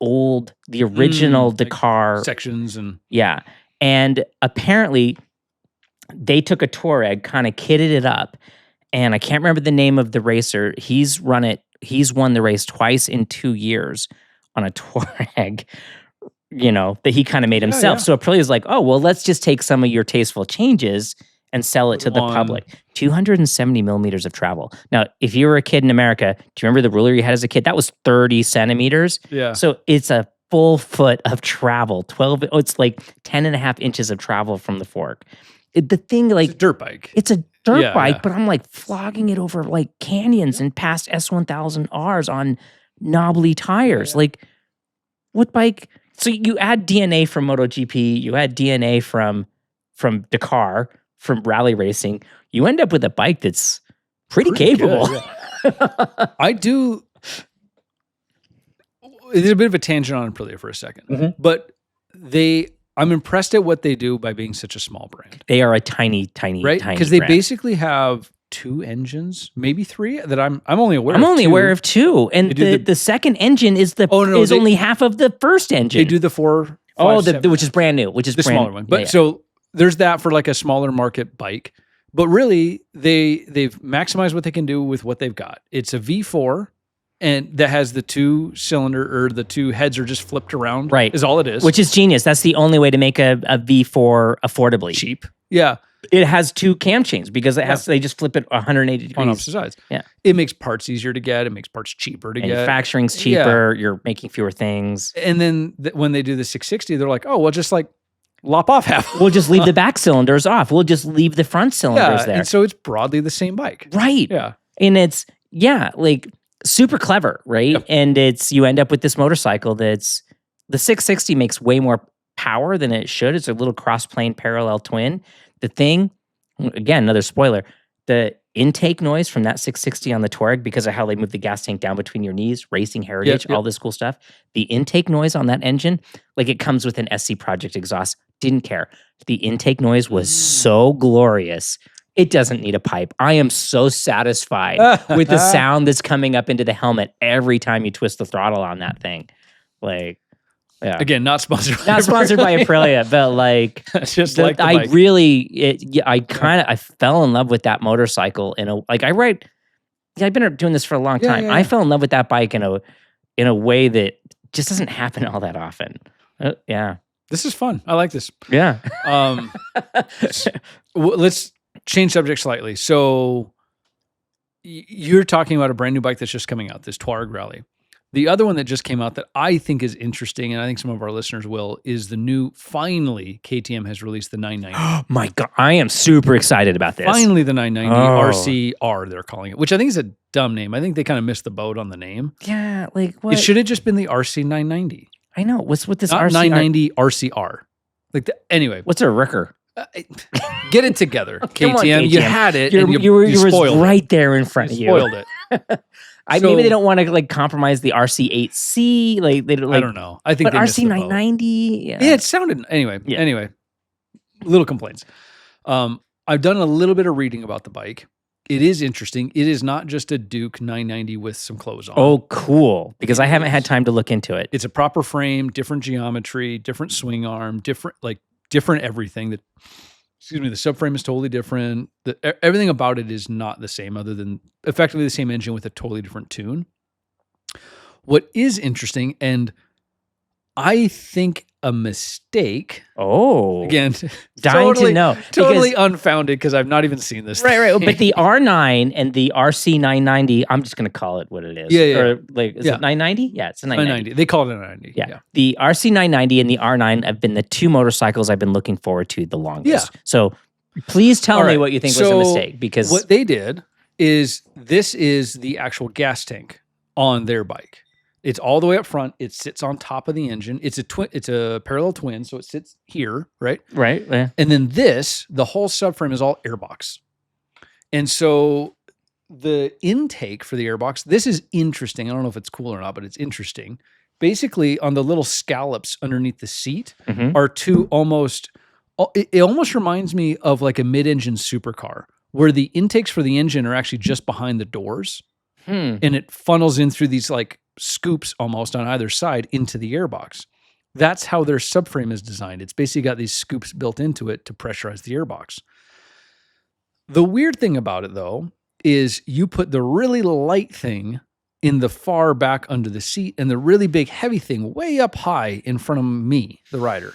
original Dakar like sections and and apparently they took a Tuareg, kind of kitted it up, and I can't remember the name of the racer. He's won the race twice in 2 years on a Tuareg, that he kind of made himself. So Aprilia's like, oh, well, let's just take some of your tasteful changes and sell it to the public. 270 millimeters of travel. Now, if you were a kid in America, do you remember the ruler you had as a kid? That was 30 centimeters. Yeah. So it's a full foot of travel. It's like 10 and a half inches of travel from the fork. The thing, like, it's a dirt bike. It's a dirt bike, but I'm like flogging it over like canyons and past S1000Rs on knobbly tires. Like, what bike? So you add DNA from MotoGP, you add DNA from Dakar, from rally racing, you end up with a bike that's pretty capable. Good, I do. There's a bit of a tangent on Aprilia for a second, but I'm impressed at what they do by being such a small brand. They are a tiny right? Because they basically have 2 engines, maybe 3 that I'm only aware. I'm only aware of 2, and the second engine is only half of the first engine. They do the 4. Which is brand new, which is the smaller one. But so there's that for like a smaller market bike. But really, they've maximized what they can do with what they've got. It's a V4, and that has the 2-cylinder, or the 2 heads are just flipped around. Right, is all it is. Which is genius. That's the only way to make a V4 affordably cheap. Yeah, it has 2 cam chains because it has. They just flip it 180 degrees on opposite sides. Yeah, it makes parts easier to get. It makes parts cheaper to get. Manufacturing's cheaper. Yeah. You're making fewer things. And then when they do the 660, they're like, oh, well, just like lop off half. We'll just leave the back cylinders off. We'll just leave the front cylinders there. And so it's broadly the same bike. Right. Yeah. And it's, like super clever, right? Yep. And you end up with this motorcycle that's, the 660 makes way more power than it should. It's a little cross-plane parallel twin. The thing, again, another spoiler, the intake noise from that 660 on the Tuareg, because of how they move the gas tank down between your knees, racing heritage, all this cool stuff. The intake noise on that engine, like it comes with an SC Project exhaust. Didn't care. The intake noise was so glorious. It doesn't need a pipe. I am so satisfied with the sound that's coming up into the helmet every time you twist the throttle on that thing. Like, yeah. Again, not sponsored by Aprilia, but like, just like the bike. I fell in love with that motorcycle I've been doing this for a long time. I fell in love with that bike in a way that just doesn't happen all that often. This is fun. I like this. Yeah. Let's change subject slightly. So you're talking about a brand new bike that's just coming out, this Tuareg Rally. The other one that just came out that I think is interesting, and I think some of our listeners will, is the new, finally, KTM has released the 990. Oh my God. I am super excited about this. Finally, the 990 RCR, they're calling it, which I think is a dumb name. I think they kind of missed the boat on the name. Yeah, like what? It should have just been the RC 990. I know. What's with this Not RCR? 990 RCR. Anyway. What's a Ricker? Get it together, KTM. On, KTM. You had it, you spoiled it. Right there in front of you. Spoiled it. Maybe they don't want to compromise the RC8C. Like they don't. I don't know. I think, but RC990. Yeah, it sounded anyway. Yeah. Anyway, little complaints. I've done a little bit of reading about the bike. It is interesting. It is not just a Duke 990 with some clothes on. Oh, cool! Because I haven't had time to look into it. It's a proper frame, different geometry, different swing arm, different different everything. The subframe is totally different. Everything about it is not the same, other than effectively the same engine with a totally different tune. What is interesting, and I think a mistake. Oh, again, dying to know. Totally unfounded because I've not even seen this. Right. But the R9 and the RC990, I'm just going to call it what it is. Yeah. Or like, is it 990? Yeah, it's a 990. They call it a 990. Yeah. The RC990 and the R9 have been the two motorcycles I've been looking forward to the longest. Yeah. So please tell me what you think was a mistake. Because what they did is, this is the actual gas tank on their bike. It's all the way up front. It sits on top of the engine. It's a parallel twin, so it sits here, right? Right. Yeah. And then the whole subframe is all airbox. And so the intake for the airbox, this is interesting. I don't know if it's cool or not, but it's interesting. Basically, on the little scallops underneath the seat are two almost, it almost reminds me of like a mid-engine supercar, where the intakes for the engine are actually just behind the doors. And it funnels in through these like scoops almost on either side into the airbox. That's how their subframe is designed. It's basically got these scoops built into it to pressurize the airbox. The weird thing about it, though, is you put the really light thing in the far back under the seat and the really big heavy thing way up high in front of me, the rider,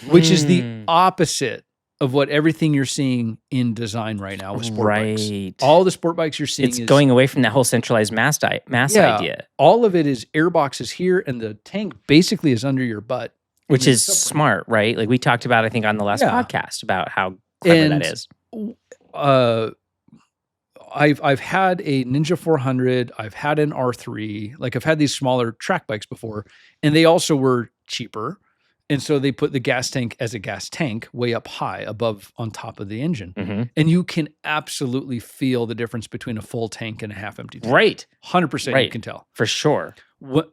which is the opposite of what everything you're seeing in design right now with sport bikes. All the sport bikes you're seeing is going away from that whole centralized mass idea. All of it is airboxes here, and the tank basically is under your butt. Which is smart, right? Like we talked about, I think, on the last podcast about how clever that is. I've had a Ninja 400, I've had an R3, like I've had these smaller track bikes before, and they also were cheaper. And so they put the gas tank as a gas tank way up high above on top of the engine. And you can absolutely feel the difference between a full tank and a half empty tank. Right. 100% you can tell. For sure.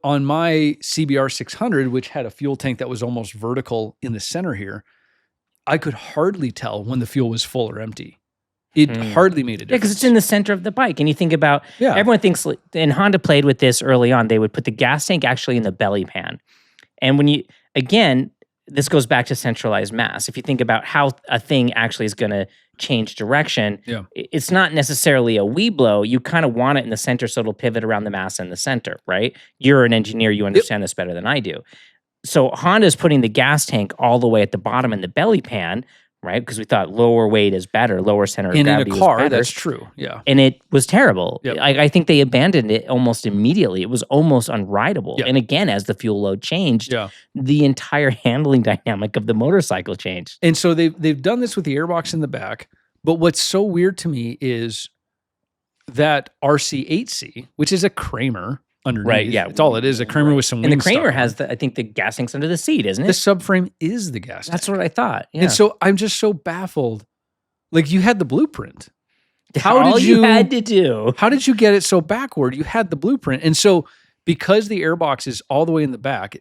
On my CBR 600, which had a fuel tank that was almost vertical in the center here, I could hardly tell when the fuel was full or empty. It hardly made a difference. Yeah, because it's in the center of the bike. And you think about, everyone thinks, and Honda played with this early on, they would put the gas tank actually in the belly pan. And when you, again, this goes back to centralized mass. If you think about how a thing actually is going to change direction, it's not necessarily a wee blow. You kind of want it in the center so it'll pivot around the mass in the center, right? You're an engineer. You understand this better than I do. So Honda's putting the gas tank all the way at the bottom in the belly pan, right? Because we thought lower weight is better, lower center of gravity in a car, was better. that's true. Yeah. And it was terrible. I think they abandoned it almost immediately. It was almost unrideable. And again, as the fuel load changed, the entire handling dynamic of the motorcycle changed. And so they've done this with the airbox in the back. But what's so weird to me is that RC8C, which is a Kramer underneath. Right, yeah. It's all it is, a Kramer with some wing. And the Kramer has, I think, the gas tank's under the seat, isn't it? The subframe is the gas tank. That's what I thought. Yeah. And so I'm just so baffled. Like, you had the blueprint. All you had to do. How did you get it so backward? You had the blueprint. And so because the airbox is all the way in the back,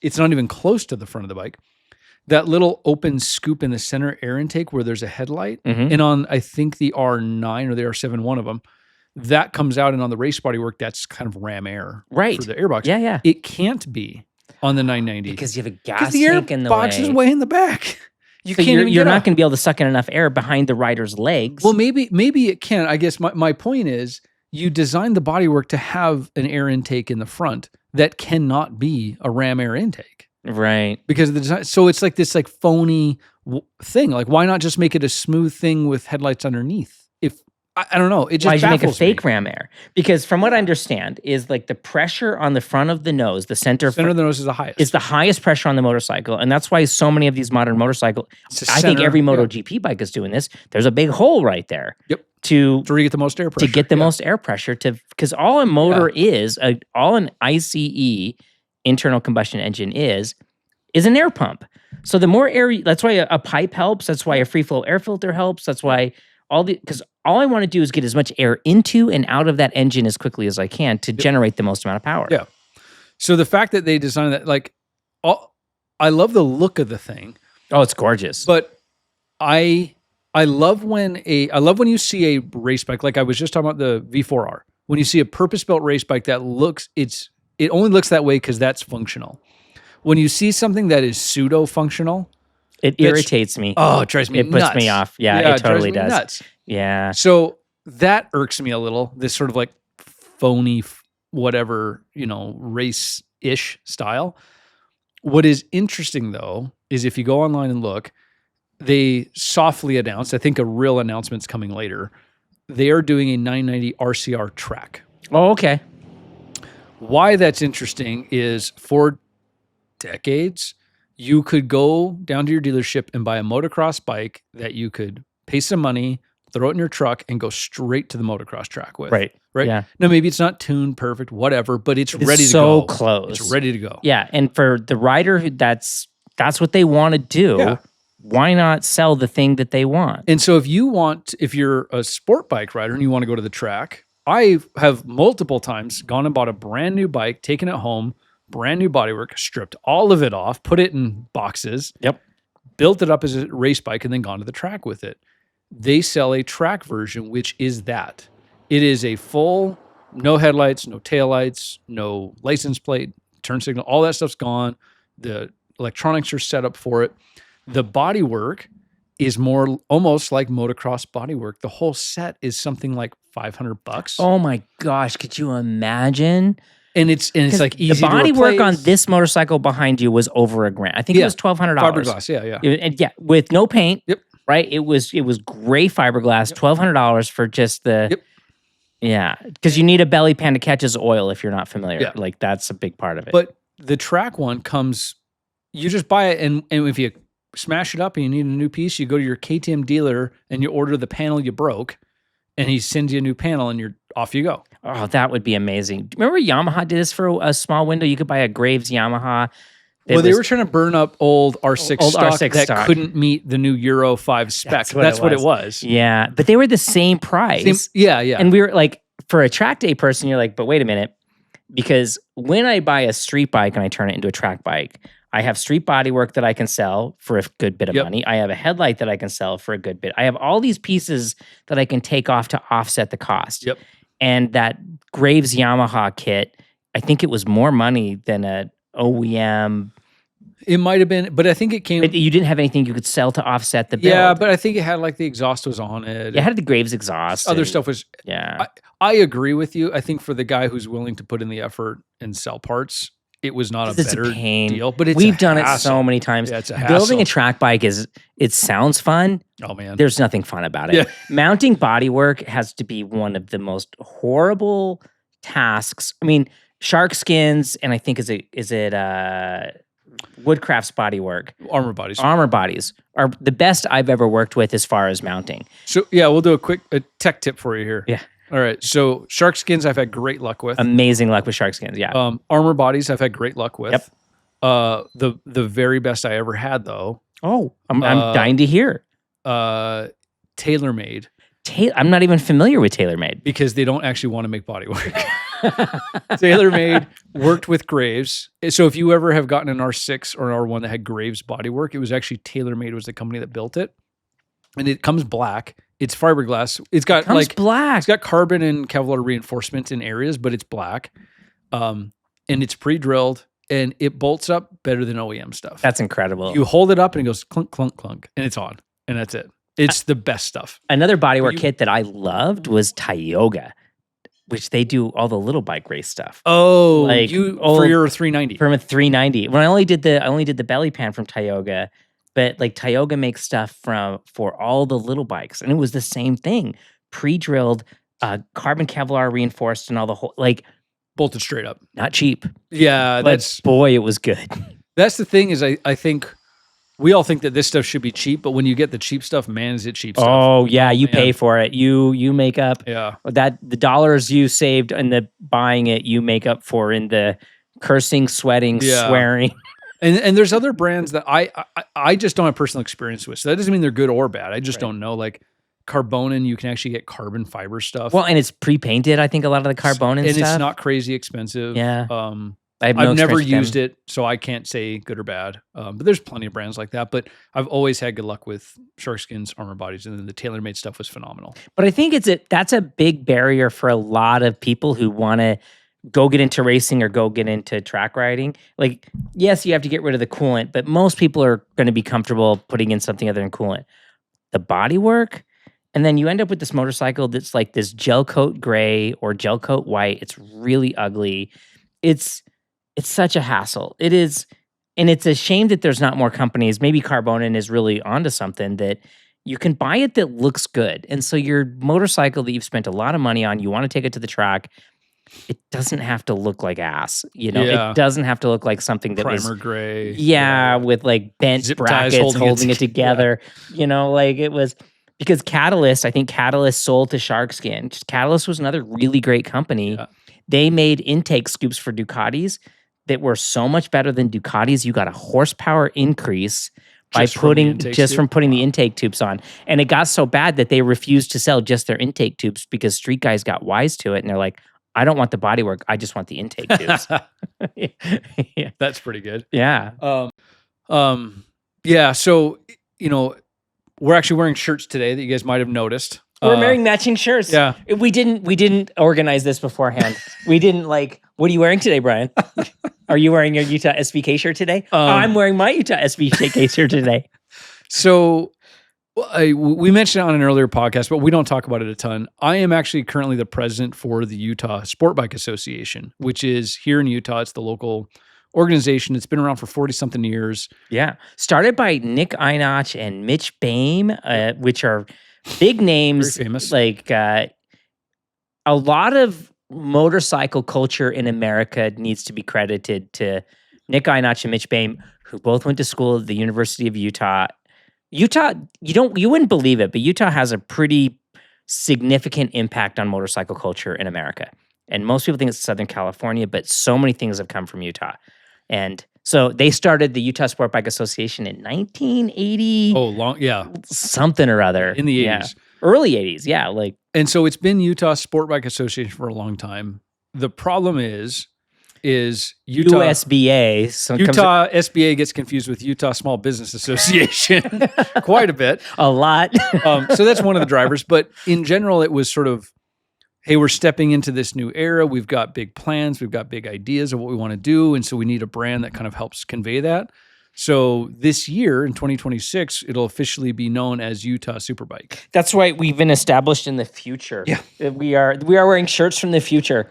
it's not even close to the front of the bike. That little open scoop in the center air intake where there's a headlight, and on, I think, the R9 or the R7, one of them, that comes out, and on the race bodywork, that's kind of ram air for the airbox. Yeah, yeah. It can't be on the 990. Because you have a gas tank in the way. Because the airbox is way in the back. You're not going to be able to suck in enough air behind the rider's legs. Well, maybe it can. I guess my point is, you designed the bodywork to have an air intake in the front that cannot be a ram air intake. Right. Because of the design. So it's like this phony thing. Like, why not just make it a smooth thing with headlights underneath? If I don't know. It just Why'd you make a fake ram air? Because from what I understand is, like, the pressure on the front of the nose, the center of the nose is the highest. It's the highest pressure on the motorcycle. And that's why so many of these modern motorcycles, I think every MotoGP bike is doing this. There's a big hole right there. Yep. To get the most air pressure. To get the most air pressure because all a motor is, all an ICE internal combustion engine is an air pump. So the more air, that's why a pipe helps. That's why a free flow air filter helps. That's why because all I want to do is get as much air into and out of that engine as quickly as I can to generate the most amount of power. Yeah. So the fact that they designed that, like, I love the look of the thing. Oh, it's gorgeous. But I love when you see a race bike, like I was just talking about the V4R. When you see a purpose-built race bike that it only looks that way because that's functional. When you see something that is pseudo-functional, It irritates me. Oh, it drives me It nuts. puts me off. Yeah, it it totally drives me does. nuts. Yeah. So that irks me a little. This sort of like phony, whatever, race-ish style. What is interesting though is if you go online and look, they softly announced, I think a real announcement's coming later, they are doing a 990 RCR track. Oh, okay. Why that's interesting is for decades, you could go down to your dealership and buy a motocross bike that you could pay some money, throw it in your truck, and go straight to the motocross track with. Right. Right. Yeah. Now, maybe it's not tuned perfect, whatever, but it's ready to so go. close. It's ready to go. Yeah. And for the rider who that's what they want to do. Yeah. Why not sell the thing that they want? And so if you're a sport bike rider and you want to go to the track, I have multiple times gone and bought a brand new bike, taken it home, brand new bodywork, stripped all of it off, put it in boxes. Yep. Built it up as a race bike and then gone to the track with it. They sell a track version, which is that. It is a full, no headlights, no taillights, no license plate, turn signal, all that stuff's gone. The electronics are set up for it. The bodywork is more almost like motocross bodywork. The whole set is something like $500. Oh my gosh, could you imagine? And it's like easy the body to work replace. on this motorcycle behind you was over $1,000. I think it was $1,200. Fiberglass, yeah. And yeah, with no paint. Yep. Right? It was gray fiberglass, $1,200 for just the Yep. Yeah, because you need a belly pan to catch his oil if you're not familiar. Yeah. Like that's a big part of it. But the track one comes, you just buy it, and if you smash it up and you need a new piece, you go to your KTM dealer and you order the panel you broke, and he sends you a new panel, and you're off you go. Oh, that would be amazing. Remember Yamaha did this for a small window? You could buy a Graves Yamaha. They were trying to burn up old R6 stock R6 that stock. couldn't meet the new Euro 5 spec. That's what it was. Yeah, but they were the same price. Yeah. And we were like, for a track day person, you're like, but wait a minute. Because when I buy a street bike and I turn it into a track bike, I have street body work that I can sell for a good bit of money. I have a headlight that I can sell for a good bit. I have all these pieces that I can take off to offset the cost. Yep. And that Graves Yamaha kit, I think it was more money than a OEM. It might have been, but I think it came. You didn't have anything you could sell to offset the build. Yeah, but I think it had like the exhaust was on it. It had the Graves exhaust. Other stuff was. Yeah. I agree with you. I think for the guy who's willing to put in the effort and sell parts, it was not a better deal. But we've done it so many times. Yeah, it's a hassle. Building a track bike it sounds fun. Oh man, there's nothing fun about it. Yeah. Mounting bodywork has to be one of the most horrible tasks. I mean, shark skins, and I think is it Woodcraft's bodywork. Armor bodies are the best I've ever worked with as far as mounting. So yeah, we'll do a tech tip for you here. Yeah. All right. So shark skins, I've had great luck with. Amazing luck with shark skins. Yeah. Armor bodies, I've had great luck with. Yep. The very best I ever had though. Oh, I'm dying to hear. TaylorMade. I'm not even familiar with TaylorMade because they don't actually want to make bodywork. TaylorMade worked with Graves. So if you ever have gotten an R6 or an R1 that had Graves bodywork, it was actually TaylorMade was the company that built it. And it comes black. It's fiberglass. It's got black. It's got carbon and Kevlar reinforcements in areas, but it's black. And it's pre-drilled and it bolts up better than OEM stuff. That's incredible. You hold it up and it goes clunk, clunk, clunk, and it's on. And that's it. It's the best stuff. Another bodywork kit that I loved was Tioga, which they do all the little bike race stuff. Oh, for your 390. From a 390. When I only did the belly pan from Tioga, but like Tioga makes stuff for all the little bikes, and it was the same thing, pre-drilled, carbon Kevlar reinforced, and all the whole bolted straight up. Not cheap. Yeah, but boy, it was good. That's the thing is I think. We all think that this stuff should be cheap, but when you get the cheap stuff, man, is it cheap stuff? Oh yeah, you pay for it. You make up that the dollars you saved in the buying it, you make up for in the cursing, sweating, swearing. And there's other brands that I just don't have personal experience with. So that doesn't mean they're good or bad. I just don't know. Like Carbonin, you can actually get carbon fiber stuff. Well, and it's pre-painted. I think a lot of the Carbonin stuff. And it's not crazy expensive. Yeah. I've never used it, so I can't say good or bad. But there's plenty of brands like that. But I've always had good luck with shark skins, armor bodies, and then the TaylorMade stuff was phenomenal. But I think that's a big barrier for a lot of people who want to go get into racing or go get into track riding, like, yes, you have to get rid of the coolant, but most people are going to be comfortable putting in something other than coolant. The bodywork, and then you end up with this motorcycle that's like this gel coat gray or gel coat white. It's really ugly. It's such a hassle. It is, and it's a shame that there's not more companies. Maybe Carbonin is really onto something that you can buy it that looks good. And so your motorcycle that you've spent a lot of money on, you want to take it to the track, it doesn't have to look like ass. You know, Yeah. it doesn't have to look like something that Primer was gray. yeah, with like bent Zip ties brackets holding it it together. You know, like it was because Catalyst, I think Catalyst sold to Sharkskin. Catalyst was another really great company. Yeah. They made intake scoops for Ducatis that were so much better than Ducatis. You got a horsepower increase by Just from the putting intake just tube? from putting the intake tubes on. And it got so bad that they refused to sell just their intake tubes because street guys got wise to it and they're like, I don't want the bodywork. I just want the intake tubes. Yeah. That's pretty good. Yeah. Yeah. So, you know, we're actually wearing shirts today that you guys might have noticed. We're wearing matching shirts. Yeah. We didn't organize this beforehand. We didn't like, what are you wearing today, Brian? Are you wearing your Utah SBK shirt today? I'm wearing my Utah SBK shirt today. So we mentioned it on an earlier podcast, but we don't talk about it a ton. I am actually currently the president for the Utah Sport Bike Association, which is here in Utah. It's the local organization. It's been around for 40-something years. Yeah. Started by Nick Einach and Mitch Boehm, which are big names. Very famous. Like a lot of motorcycle culture in America needs to be credited to Nick Einach and Mitch Boehm, who both went to school at the University of Utah. Utah, you wouldn't believe it, but Utah has a pretty significant impact on motorcycle culture in America. And most people think it's Southern California, but so many things have come from Utah. And so they started the Utah Sport Bike Association in 1980. Oh, yeah. Something or other. In the 80s. Yeah. Early 80s, yeah. Like, and so it's been Utah Sport Bike Association for a long time. The problem is Utah USBA. Utah SBA gets confused with Utah Small Business Association quite a bit. A lot. So that's one of the drivers. But in general, it was sort of, hey, we're stepping into this new era. We've got big plans. We've got big ideas of what we want to do. And so we need a brand that kind of helps convey that. So this year in 2026, it'll officially be known as Utah Superbike. That's right. We've been established in the future. Yeah. We are wearing shirts from the future.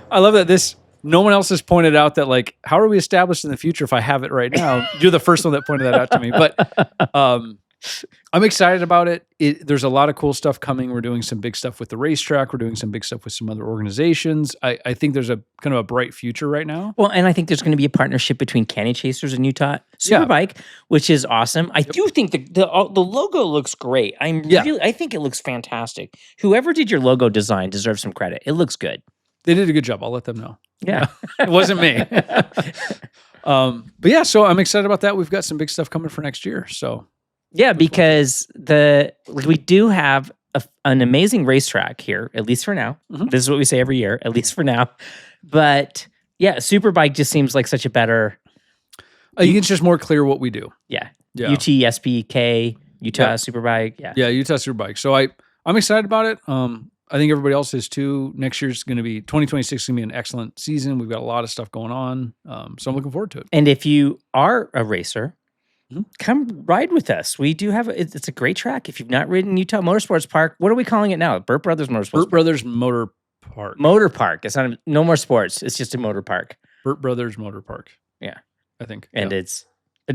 I love that no one else has pointed out that, like, how are we established in the future if I have it right now? You're the first one that pointed that out to me. But I'm excited about it. There's a lot of cool stuff coming. We're doing some big stuff with the racetrack. We're doing some big stuff with some other organizations. I think there's a kind of a bright future right now. Well, and I think there's going to be a partnership between CanyonChasers and Utah Superbike, which is awesome. I do think the logo looks great. I think it looks fantastic. Whoever did your logo design deserves some credit. It looks good. They did a good job. I'll let them know. Yeah. It wasn't me. But yeah, so I'm excited about that. We've got some big stuff coming for next year. So yeah, because we do have an amazing racetrack here, at least for now. Mm-hmm. This is what we say every year, at least for now. But yeah, Superbike just seems like such a better. I think it's just more clear what we do. Yeah. Yeah. UTSBK, Utah Superbike. Yeah. Yeah, Utah Superbike. So I'm excited about it. I think everybody else is too. Next year's going to be 2026 is going to be an excellent season. We've got a lot of stuff going on. So I'm looking forward to it. And if you are a racer, come ride with us. We do have it's a great track. If you've not ridden Utah Motorsports Park, what are we calling it now? Burt Brothers Motorsports Burt Brothers Motor Park. Motor Park. It's not no more sports. It's just a motor park. Burt Brothers Motor Park. Yeah. I think. And yeah. it's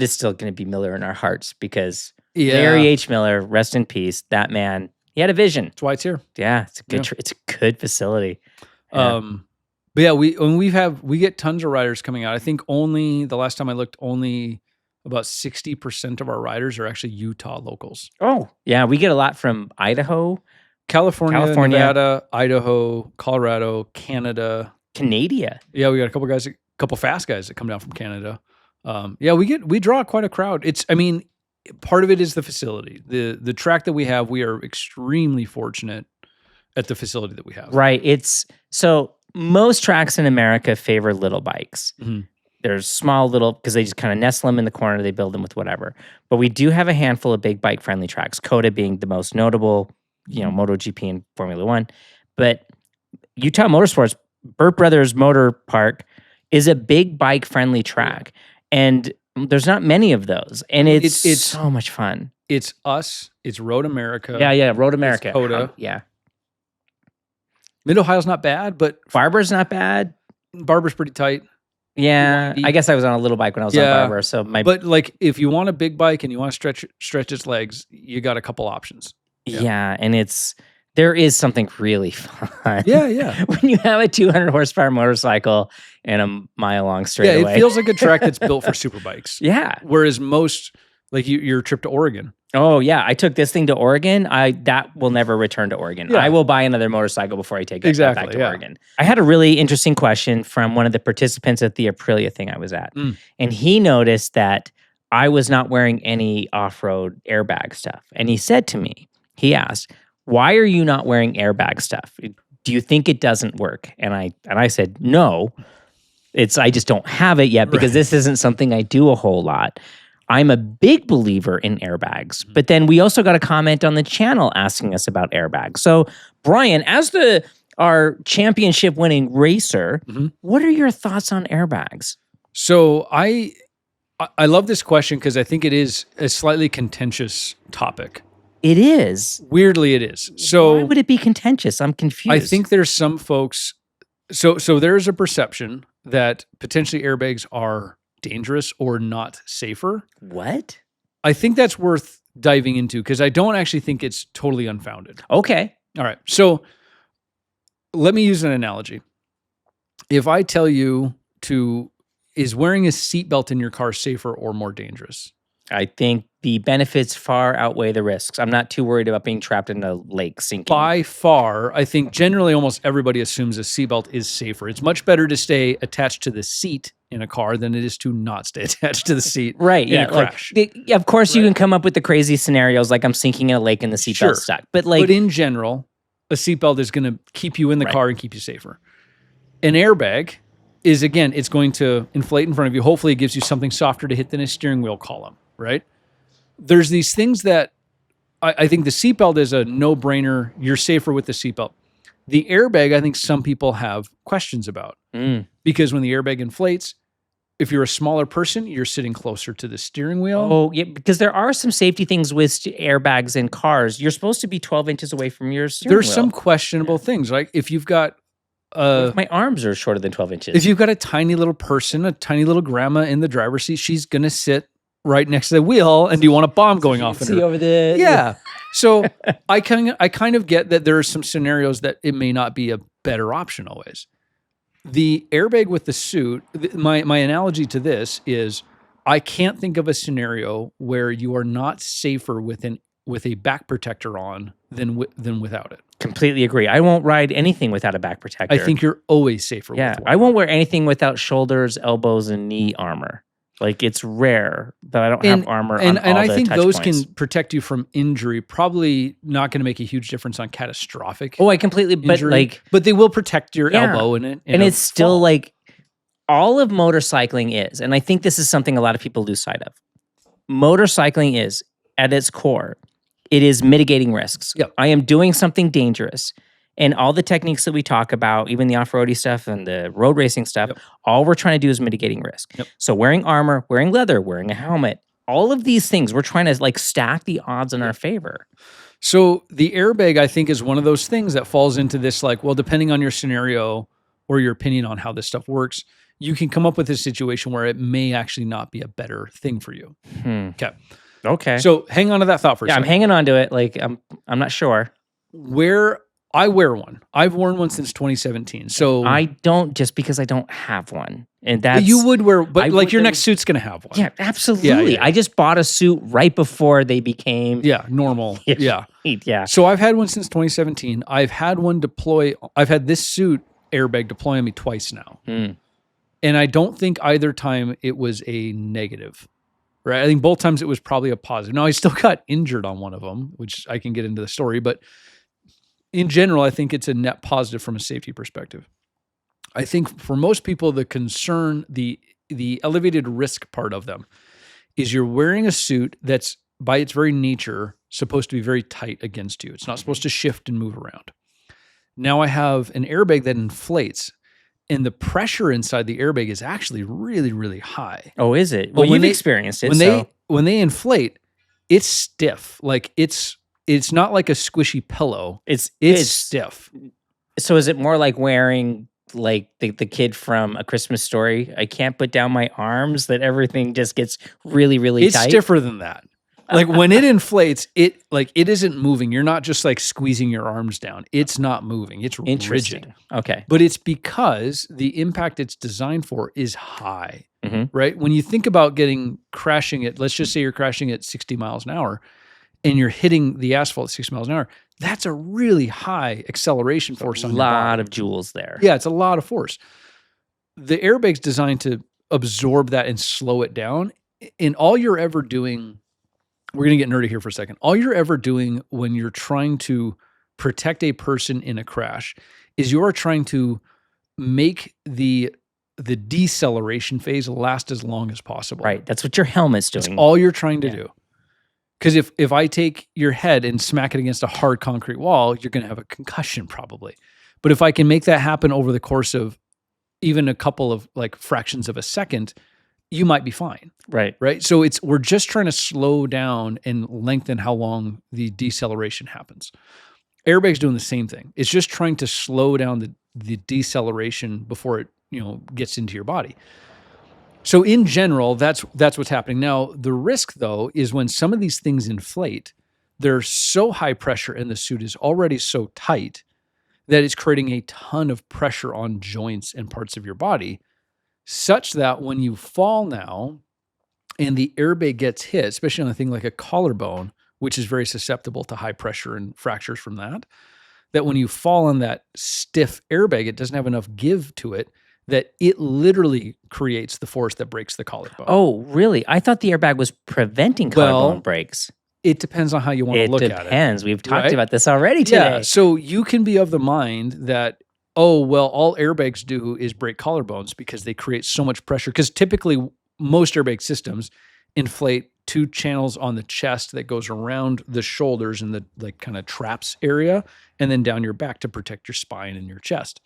still going to be Miller in our hearts because Yeah. Larry H. Miller, rest in peace. That man, he had a vision. That's why it's here. Yeah, it's a good. It's a good facility. Yeah. But yeah, we get tons of riders coming out. I think only the last time I looked, only about 60% of our riders are actually Utah locals. Oh, yeah, we get a lot from Idaho, California, Nevada, Idaho, Colorado, Canada, Canada. Yeah, we got a couple fast guys that come down from Canada. Yeah, we draw quite a crowd. Part of it is the facility. The track that we have, we are extremely fortunate at the facility that we have. Right. So most tracks in America favor little bikes. Mm-hmm. There's small little, because they just kind of nestle them in the corner, they build them with whatever. But we do have a handful of big bike-friendly tracks, COTA being the most notable, MotoGP and Formula One. But Utah Motorsports Burt Brothers Motor Park is a big bike friendly track, and there's not many of those, and it's so much fun. It's us. It's Road America. Yeah, Road America. It's Coda. Yeah. Mid Ohio's not bad, but Barber's not bad. Barber's pretty tight. Yeah, I guess I was on a little bike when I was on Barber, so But like, if you want a big bike and you want to stretch its legs, you got a couple options. Yeah, and there is something really fun. Yeah. When you have a 200 horsepower motorcycle and a mile long straightaway. Yeah, it feels like a track that's built for super bikes. Yeah. Whereas most, like your trip to Oregon. Oh yeah, I took this thing to Oregon. That will never return to Oregon. Yeah. I will buy another motorcycle before I take it back to Oregon. I had a really interesting question from one of the participants at the Aprilia thing I was at. And he noticed that I was not wearing any off-road airbag stuff. And he said to me, he asked, "Why are you not wearing airbag stuff? Do you think it doesn't work?" And I said, "No. I just don't have it yet because this isn't something I do a whole lot. I'm a big believer in airbags." But then we also got a comment on the channel asking us about airbags. So, Brian, as our championship winning racer, what are your thoughts on airbags? So I love this question because I think it is a slightly contentious topic. It is. Weirdly, it is. So why would it be contentious? I'm confused. I think there's some folks. So there's a perception that potentially airbags are dangerous or not safer. What? I think that's worth diving into because I don't actually think it's totally unfounded. Okay. All right. So let me use an analogy. If I tell you is wearing a seatbelt in your car safer or more dangerous? I think the benefits far outweigh the risks. I'm not too worried about being trapped in a lake sinking. By far, I think generally almost everybody assumes a seatbelt is safer. It's much better to stay attached to the seat in a car than it is to not stay attached to the seat. Right. In a crash. Of course, you can come up with the crazy scenarios like I'm sinking in a lake and the seatbelt stuck. But in general, a seatbelt is going to keep you in the car and keep you safer. An airbag is, again, it's going to inflate in front of you. Hopefully, it gives you something softer to hit than a steering wheel column. Right? There's these things that I think the seatbelt is a no-brainer. You're safer with the seatbelt. The airbag, I think some people have questions about because when the airbag inflates, if you're a smaller person, you're sitting closer to the steering wheel. Oh, yeah, because there are some safety things with airbags in cars. You're supposed to be 12 inches away from your steering wheel. There's some questionable things. Like if you've got if my arms are shorter than 12 inches. If you've got a tiny little person, a tiny little grandma in the driver's seat, she's going to sit right next to the wheel, and do you want a bomb going off in her? See over the... Yeah. So I kind of get that there are some scenarios that it may not be a better option always. The airbag with the suit, my analogy to this is I can't think of a scenario where you are not safer with a back protector on than without it. Completely agree. I won't ride anything without a back protector. I think you're always safer with one. I won't wear anything without shoulders, elbows, and knee armor. Like it's rare that I don't have armor on all I the think touch those points. can protect you from injury. Probably not going to make a huge difference on catastrophic. Oh, I completely. Injury, but they will protect your elbow in it. And it's still like all of motorcycling is, and I think this is something a lot of people lose sight of. Motorcycling is at its core, it is mitigating risks. Yep. I am doing something dangerous. And all the techniques that we talk about, even the off-roady stuff and the road racing stuff, all we're trying to do is mitigating risk. Yep. So wearing armor, wearing leather, wearing a helmet, all of these things, we're trying to like stack the odds in our favor. So the airbag, I think, is one of those things that falls into this, like, well, depending on your scenario or your opinion on how this stuff works, you can come up with a situation where it may actually not be a better thing for you. Okay. So hang on to that thought for a second. I'm hanging on to it. Like, I'm not sure. I wear one. I've worn one since 2017. So I don't, just because I don't have one. And that's... You would wear, but like your next suit's going to have one. Yeah, absolutely. Yeah. I just bought a suit right before they became... normal. Yeah. Yeah. So I've had one since 2017. I've had this suit airbag deploy on me twice now. And I don't think either time it was a negative. Right? I think both times it was probably a positive. Now, I still got injured on one of them, which I can get into the story, but in general, I think it's a net positive from a safety perspective. I think for most people, the concern, the elevated risk part of them is you're wearing a suit that's by its very nature supposed to be very tight against you. It's not supposed to shift and move around. Now I have an airbag that inflates. and the pressure inside the airbag is actually really, really high. Oh, is it? But Well, when you've they- experienced it. When they inflate, it's stiff. Like it's not like a squishy pillow. It's stiff. So is it more like wearing like the kid from A Christmas Story? I can't put down my arms, that everything just gets really, really It's tight? stiffer than that. Like when it inflates, it isn't moving. You're not just like squeezing your arms down. It's not moving. It's Interesting. rigid. Okay. But it's because the impact it's designed for is high, Mm-hmm. right? When you think about crashing at, let's just say you're crashing at 60 miles an hour and you're hitting the asphalt at 60 miles an hour, that's a really high acceleration force on A your body. lot of joules there. Yeah, it's a lot of force. The airbag's designed to absorb that and slow it down. And all you're ever doing, we're going to get nerdy here for a second. All you're ever doing when you're trying to protect a person in a crash is you're trying to make the deceleration phase last as long as possible. Right. That's what your helmet's doing. That's all you're trying to do. Because if I take your head and smack it against a hard concrete wall, you're going to have a concussion probably. But if I can make that happen over the course of even a couple of like fractions of a second, you might be fine. Right. Right. So we're just trying to slow down and lengthen how long the deceleration happens. Airbag's doing the same thing. It's just trying to slow down the deceleration before it, gets into your body. So in general, that's what's happening. Now, the risk though is when some of these things inflate, they're so high pressure and the suit is already so tight that it's creating a ton of pressure on joints and parts of your body, such that when you fall now and the airbag gets hit, especially on a thing like a collarbone, which is very susceptible to high pressure and fractures from that when you fall on that stiff airbag, it doesn't have enough give to it, that it literally creates the force that breaks the collarbone. Oh, really? I thought the airbag was preventing collarbone breaks. It depends on how you want to look at it. It depends. We've talked right? about this already today. Yeah, so you can be of the mind that, oh, well, all airbags do is break collarbones because they create so much pressure. Because typically, most airbag systems inflate 2 channels on the chest that goes around the shoulders and the like kind of traps area, and then down your back to protect your spine and your chest.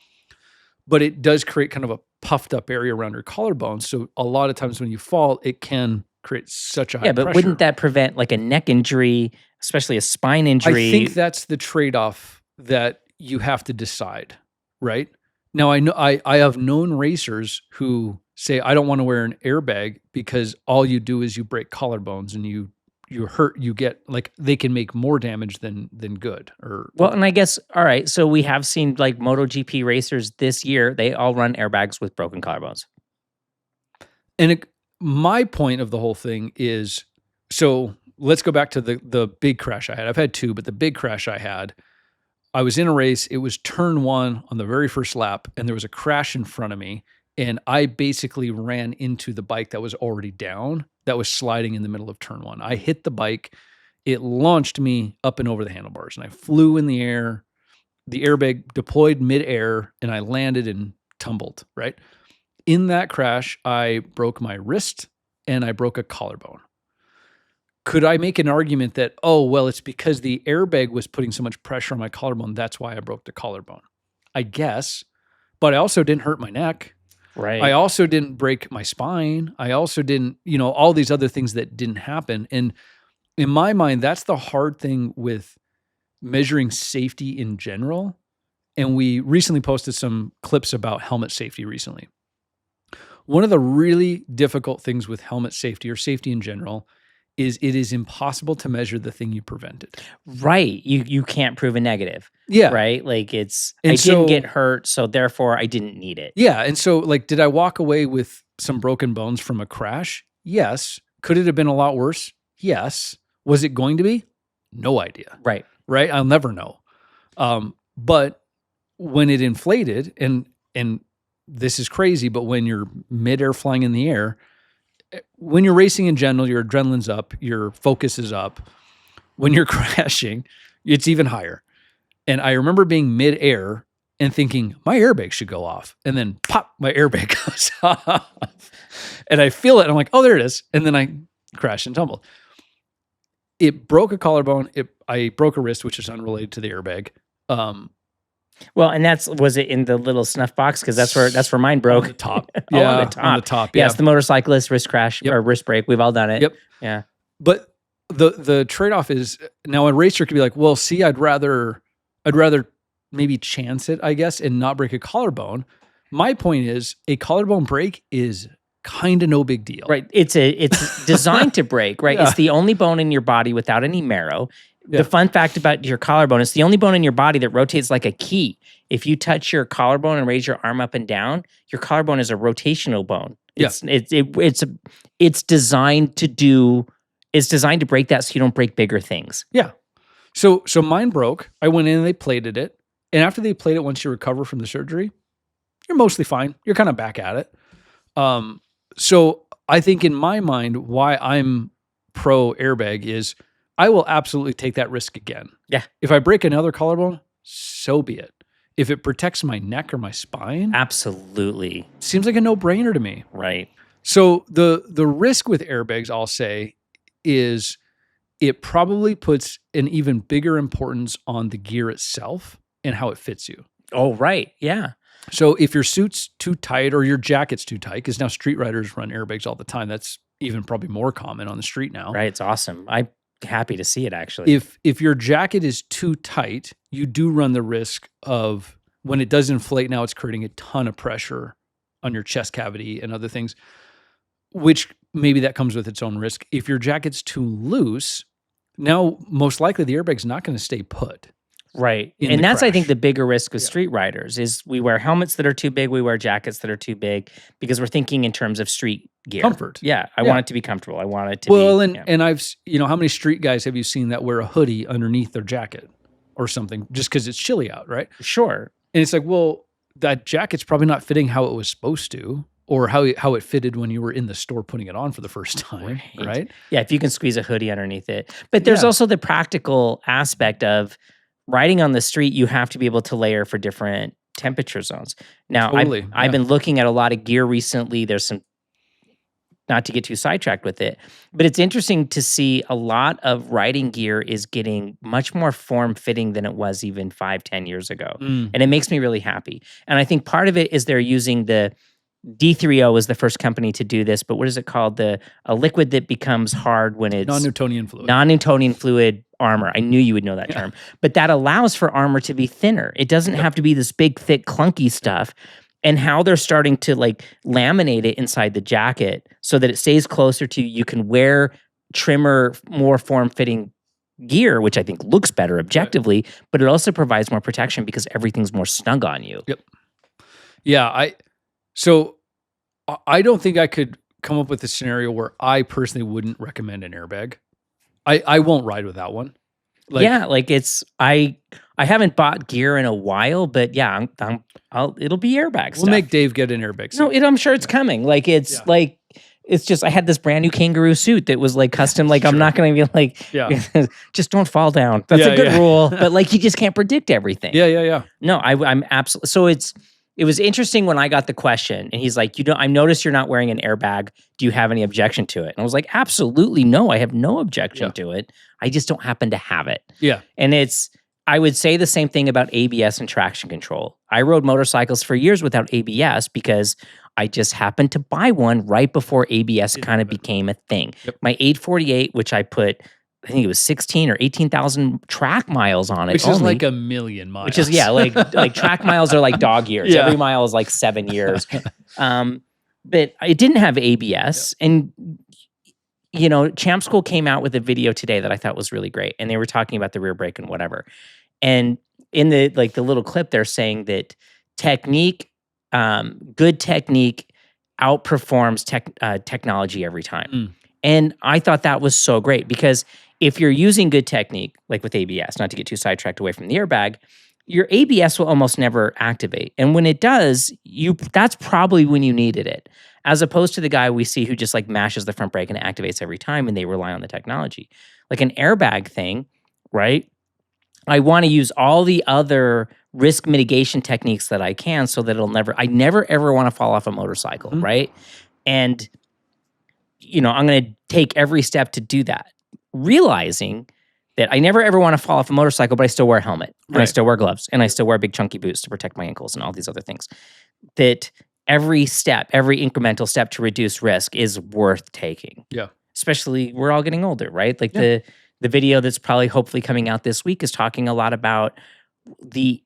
But it does create kind of a puffed up area around your collarbone. So a lot of times when you fall, it can create such a high pressure. Yeah, but wouldn't that prevent like a neck injury, especially a spine injury? I think that's the trade-off that you have to decide, right? Now, I know I have known racers who say, I don't want to wear an airbag because all you do is you break collarbones and you hurt, you get like, they can make more damage than good. Well, and I guess, all right, so we have seen like MotoGP racers this year, they all run airbags with broken collarbones. And my point of the whole thing is, so let's go back to the big crash I had. I've had 2, but the big crash I had, I was in a race. It was turn 1 on the very first lap, and there was a crash in front of me. And I basically ran into the bike that was already down, that was sliding in the middle of turn 1. I hit the bike. It launched me up and over the handlebars, and I flew in the air. The airbag deployed midair, and I landed and tumbled, right? In that crash, I broke my wrist and I broke a collarbone. Could I make an argument that, oh, well, it's because the airbag was putting so much pressure on my collarbone, that's why I broke the collarbone? I guess, but I also didn't hurt my neck. Right. I also didn't break my spine. I also didn't, all these other things that didn't happen. And in my mind, that's the hard thing with measuring safety in general. And we recently posted some clips about helmet safety recently. One of the really difficult things with helmet safety or safety in general is it is impossible to measure the thing you prevented. Right. You can't prove a negative. Yeah. Right? Like I didn't get hurt, so therefore I didn't need it. Yeah. And so like, did I walk away with some broken bones from a crash? Yes. Could it have been a lot worse? Yes. Was it going to be? No idea. Right. Right? I'll never know. But when it inflated, and this is crazy, but when you're midair flying in the air, when you're racing in general, your adrenaline's up, your focus is up. When you're crashing, it's even higher. And I remember being midair and thinking, my airbag should go off. And then pop, my airbag goes off. And I feel it. And I'm like, oh, there it is. And then I crashed and tumbled. It broke a collarbone. I broke a wrist, which is unrelated to the airbag. Well, and was it in the little snuff box? Because that's where mine broke. On the top. On Yeah, the top. on the top. Yes, the motorcyclist wrist crash Yep. or wrist break. We've all done it. Yep. Yeah. But the trade-off is now a racer could be like, well, see, I'd rather maybe chance it, I guess, and not break a collarbone. My point is a collarbone break is kind of no big deal. Right. It's designed to break, right? Yeah. It's the only bone in your body without any marrow. Yeah. The fun fact about your collarbone, it's the only bone in your body that rotates like a key. If you touch your collarbone and raise your arm up and down, your collarbone is a rotational bone. It's designed to break that so you don't break bigger things. Yeah. So mine broke. I went in and they plated it. And after they plate it, once you recover from the surgery, you're mostly fine. You're kind of back at it. So I think in my mind, why I'm pro airbag is I will absolutely take that risk again. Yeah. If I break another collarbone, so be it. If it protects my neck or my spine, absolutely. Seems like a no-brainer to me. Right. So the risk with airbags, I'll say, is it probably puts an even bigger importance on the gear itself and how it fits you. Oh, right. Yeah. So if your suit's too tight or your jacket's too tight, because now street riders run airbags all the time. That's even probably more common on the street now. Right. It's awesome. I'm happy to see it, actually. If your jacket is too tight, you do run the risk of when it does inflate, now it's creating a ton of pressure on your chest cavity and other things, which maybe that comes with its own risk. If your jacket's too loose, now most likely the airbag's not going to stay put. Right. And that's, I think, the bigger risk with street riders is we wear helmets that are too big. We wear jackets that are too big because we're thinking in terms of street gear. Comfort. Yeah. I want it to be comfortable. I want it to be. Well, and I've, how many street guys have you seen that wear a hoodie underneath their jacket or something just because it's chilly out, right? Sure. And it's like, well, that jacket's probably not fitting how it was supposed to, or how it fitted when you were in the store putting it on for the first time, right? Yeah, if you can squeeze a hoodie underneath it. But there's also the practical aspect of riding on the street. You have to be able to layer for different temperature zones. Now, I've been looking at a lot of gear recently. There's some, not to get too sidetracked with it, but it's interesting to see a lot of riding gear is getting much more form-fitting than it was even 5-10 years ago. And it makes me really happy. And I think part of it is they're using the D3O was the first company to do this, but what is it called? A liquid that becomes hard when it's non-Newtonian fluid. Non-Newtonian fluid armor. I knew you would know that term. But that allows for armor to be thinner. It doesn't have to be this big, thick, clunky stuff. And how they're starting to laminate it inside the jacket so that it stays closer to you can wear trimmer, more form-fitting gear, which I think looks better objectively, but it also provides more protection because everything's more snug on you. Yep. Yeah, So I don't think I could come up with a scenario where I personally wouldn't recommend an airbag. I won't ride with that one. I haven't bought gear in a while, but yeah, it'll be airbag stuff. We'll make Dave get an airbag suit. No, I'm sure it's coming. It's just, I had this brand new kangaroo suit that was custom. Sure. I'm not going to be just don't fall down. That's a good rule. But you just can't predict everything. Yeah. No, I'm absolutely. So it was interesting when I got the question and he's like, I noticed you're not wearing an airbag. Do you have any objection to it? And I was like, absolutely no. I have no objection to it. I just don't happen to have it. Yeah. And I would say the same thing about ABS and traction control. I rode motorcycles for years without ABS because I just happened to buy one right before ABS kind of became a thing. Yep. My 848, which I put, I think it was 16 or 18,000 track miles on it. Which is like 1 million miles. Which is, like track miles are like dog years. Yeah. Every mile is like 7 years. But it didn't have ABS. Yep. And, Champ School came out with a video today that I thought was really great. And they were talking about the rear brake and whatever. And in the little clip, they're saying that good technique outperforms technology every time. And I thought that was so great because if you're using good technique, like with ABS, not to get too sidetracked away from the airbag, your ABS will almost never activate. And when it does, that's probably when you needed it, as opposed to the guy we see who just mashes the front brake and it activates every time and they rely on the technology. Like an airbag thing, right? I want to use all the other risk mitigation techniques that I can so that I never ever want to fall off a motorcycle, right? And, I'm going to take every step to do that, realizing that I never ever want to fall off a motorcycle, but I still wear a helmet and I Right. still wear gloves and I still wear big chunky boots to protect my ankles and all these other things. That every step, every incremental step to reduce risk is worth taking. Yeah. Especially we're all getting older, right? Like Yeah. the video that's probably hopefully coming out this week is talking a lot about the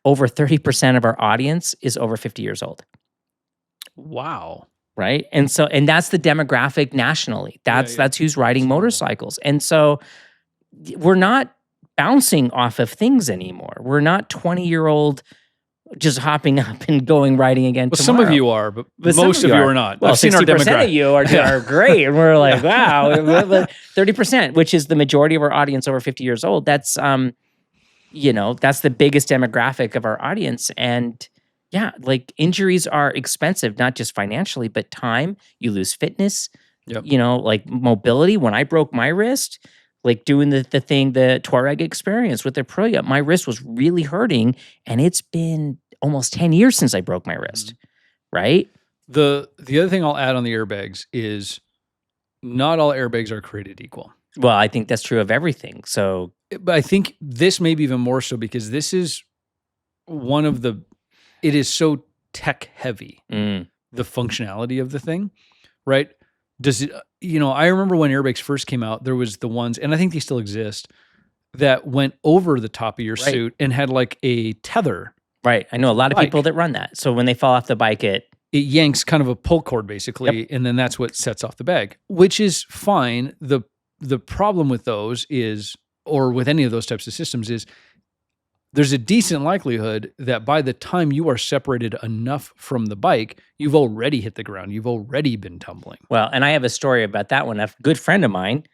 over 30% of our audience is over 50 years old. Wow. Right. And that's the demographic nationally. That's who's riding motorcycles. And so we're not bouncing off of things anymore. We're not 20-year-old just hopping up and going riding again Well, tomorrow. some of you are, but most of you are not. Well, I've seen our 60% demographic. of you are great. And we're like, wow, 30%, which is the majority of our audience over 50 years old. That's, that's the biggest demographic of our audience. And yeah, like injuries are expensive, not just financially, but time. You lose fitness, like mobility. When I broke my wrist, like doing the Tuareg experience with Aprilia, my wrist was really hurting, and it's been almost 10 years since I broke my wrist, right? The other thing I'll add on the airbags is not all airbags are created equal. Well, I think that's true of everything. So, but I think this may be even more so because this is it is so tech heavy, the functionality of the thing, right? Does it, I remember when airbags first came out, there was the ones, and I think they still exist, that went over the top of your suit and had like a tether. Right. I know a lot of people that run that. So when they fall off the bike, it yanks kind of a pull cord basically, and then that's what sets off the bag, which is fine. The problem with those is, or with any of those types of systems, is there's a decent likelihood that by the time you are separated enough from the bike, you've already hit the ground. You've already been tumbling. Well, and I have a story about that one. A good friend of mine,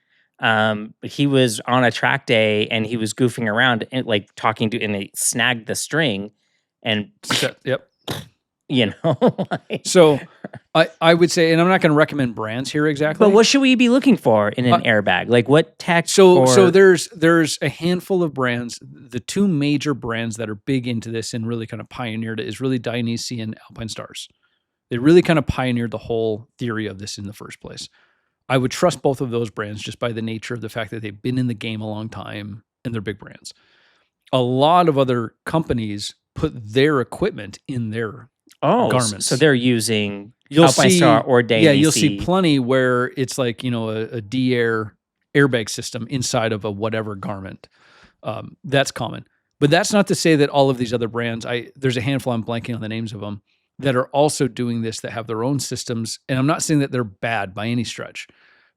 he was on a track day and he was goofing around and like talking to, and he snagged the string and So I would say, and I'm not going to recommend brands here exactly. But what should we be looking for in an airbag? Like what tech? So there's a handful of brands. The two major brands that are big into this and really kind of pioneered it is really Dainese and Alpine Stars. They really kind of pioneered the whole theory of this in the first place. I would trust both of those brands just by the nature of the fact that they've been in the game a long time and they're big brands. A lot of other companies put their equipment in their garments. So they're using Alpine Star or Dainese. Yeah, you'll see plenty where it's like, a D-Air airbag system inside of a whatever garment. That's common. But that's not to say that all of these other brands, there's a handful, I'm blanking on the names of them, that are also doing this, that have their own systems. And I'm not saying that they're bad by any stretch,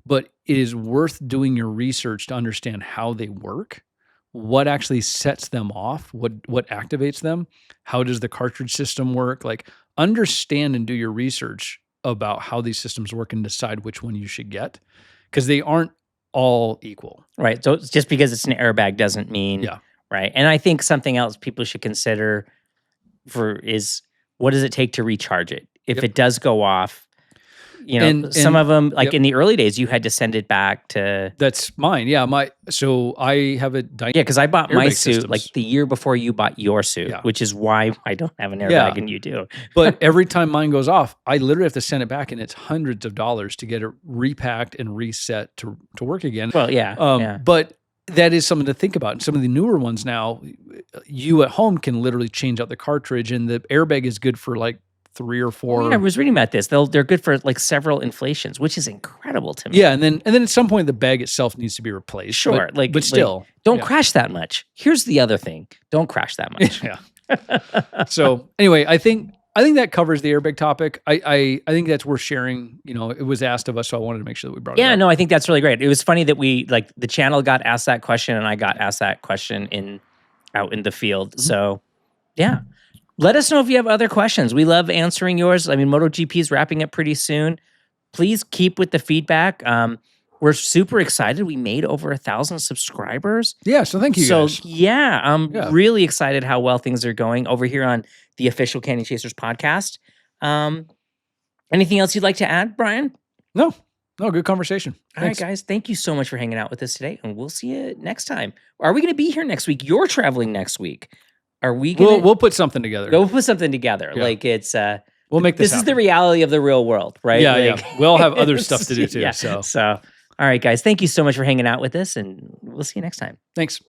but it is worth doing your research to understand how they work, what actually sets them off, what activates them, how does the cartridge system work? Like, understand and do your research about how these systems work and decide which one you should get, because they aren't all equal. Right. So just because it's an airbag doesn't mean, right. And I think something else people should consider is what does it take to recharge it? If it does go off, some of them, like in the early days, you had to send it back to. That's mine. Yeah. So I have a because I bought my suit like the year before you bought your suit, which is why I don't have an airbag and you do. But every time mine goes off, I literally have to send it back, and it's hundreds of dollars to get it repacked and reset to work again. Well, but that is something to think about. And some of the newer ones now, you at home can literally change out the cartridge, and the airbag is good for like 3 or 4. I was reading about this. They're good for like several inflations, which is incredible to me. Yeah, and then at some point the bag itself needs to be replaced. Sure, but still, don't crash that much. Here's the other thing: don't crash that much. So anyway, I think that covers the airbag topic. I think that's worth sharing. It was asked of us, so I wanted to make sure that we brought it up. Yeah, no, I think that's really great. It was funny that the channel got asked that question, and I got asked that question out in the field. So, yeah. Let us know if you have other questions. We love answering yours. I mean, MotoGP is wrapping up pretty soon. Please keep with the feedback. We're super excited. We made over 1,000 subscribers. Yeah, so thank you guys. Yeah, I'm really excited how well things are going over here on the official CanyonChasers podcast. Anything else you'd like to add, Brian? No, good conversation. All right, guys. Thank you so much for hanging out with us today, and we'll see you next time. Are we going to be here next week? You're traveling next week. Are we gonna? We'll put something together. We'll put something together. Yeah. Like it's. We'll make this. This is the reality of the real world, right? Yeah, We'll have other stuff to do too. So, all right, guys. Thank you so much for hanging out with us, and we'll see you next time. Thanks.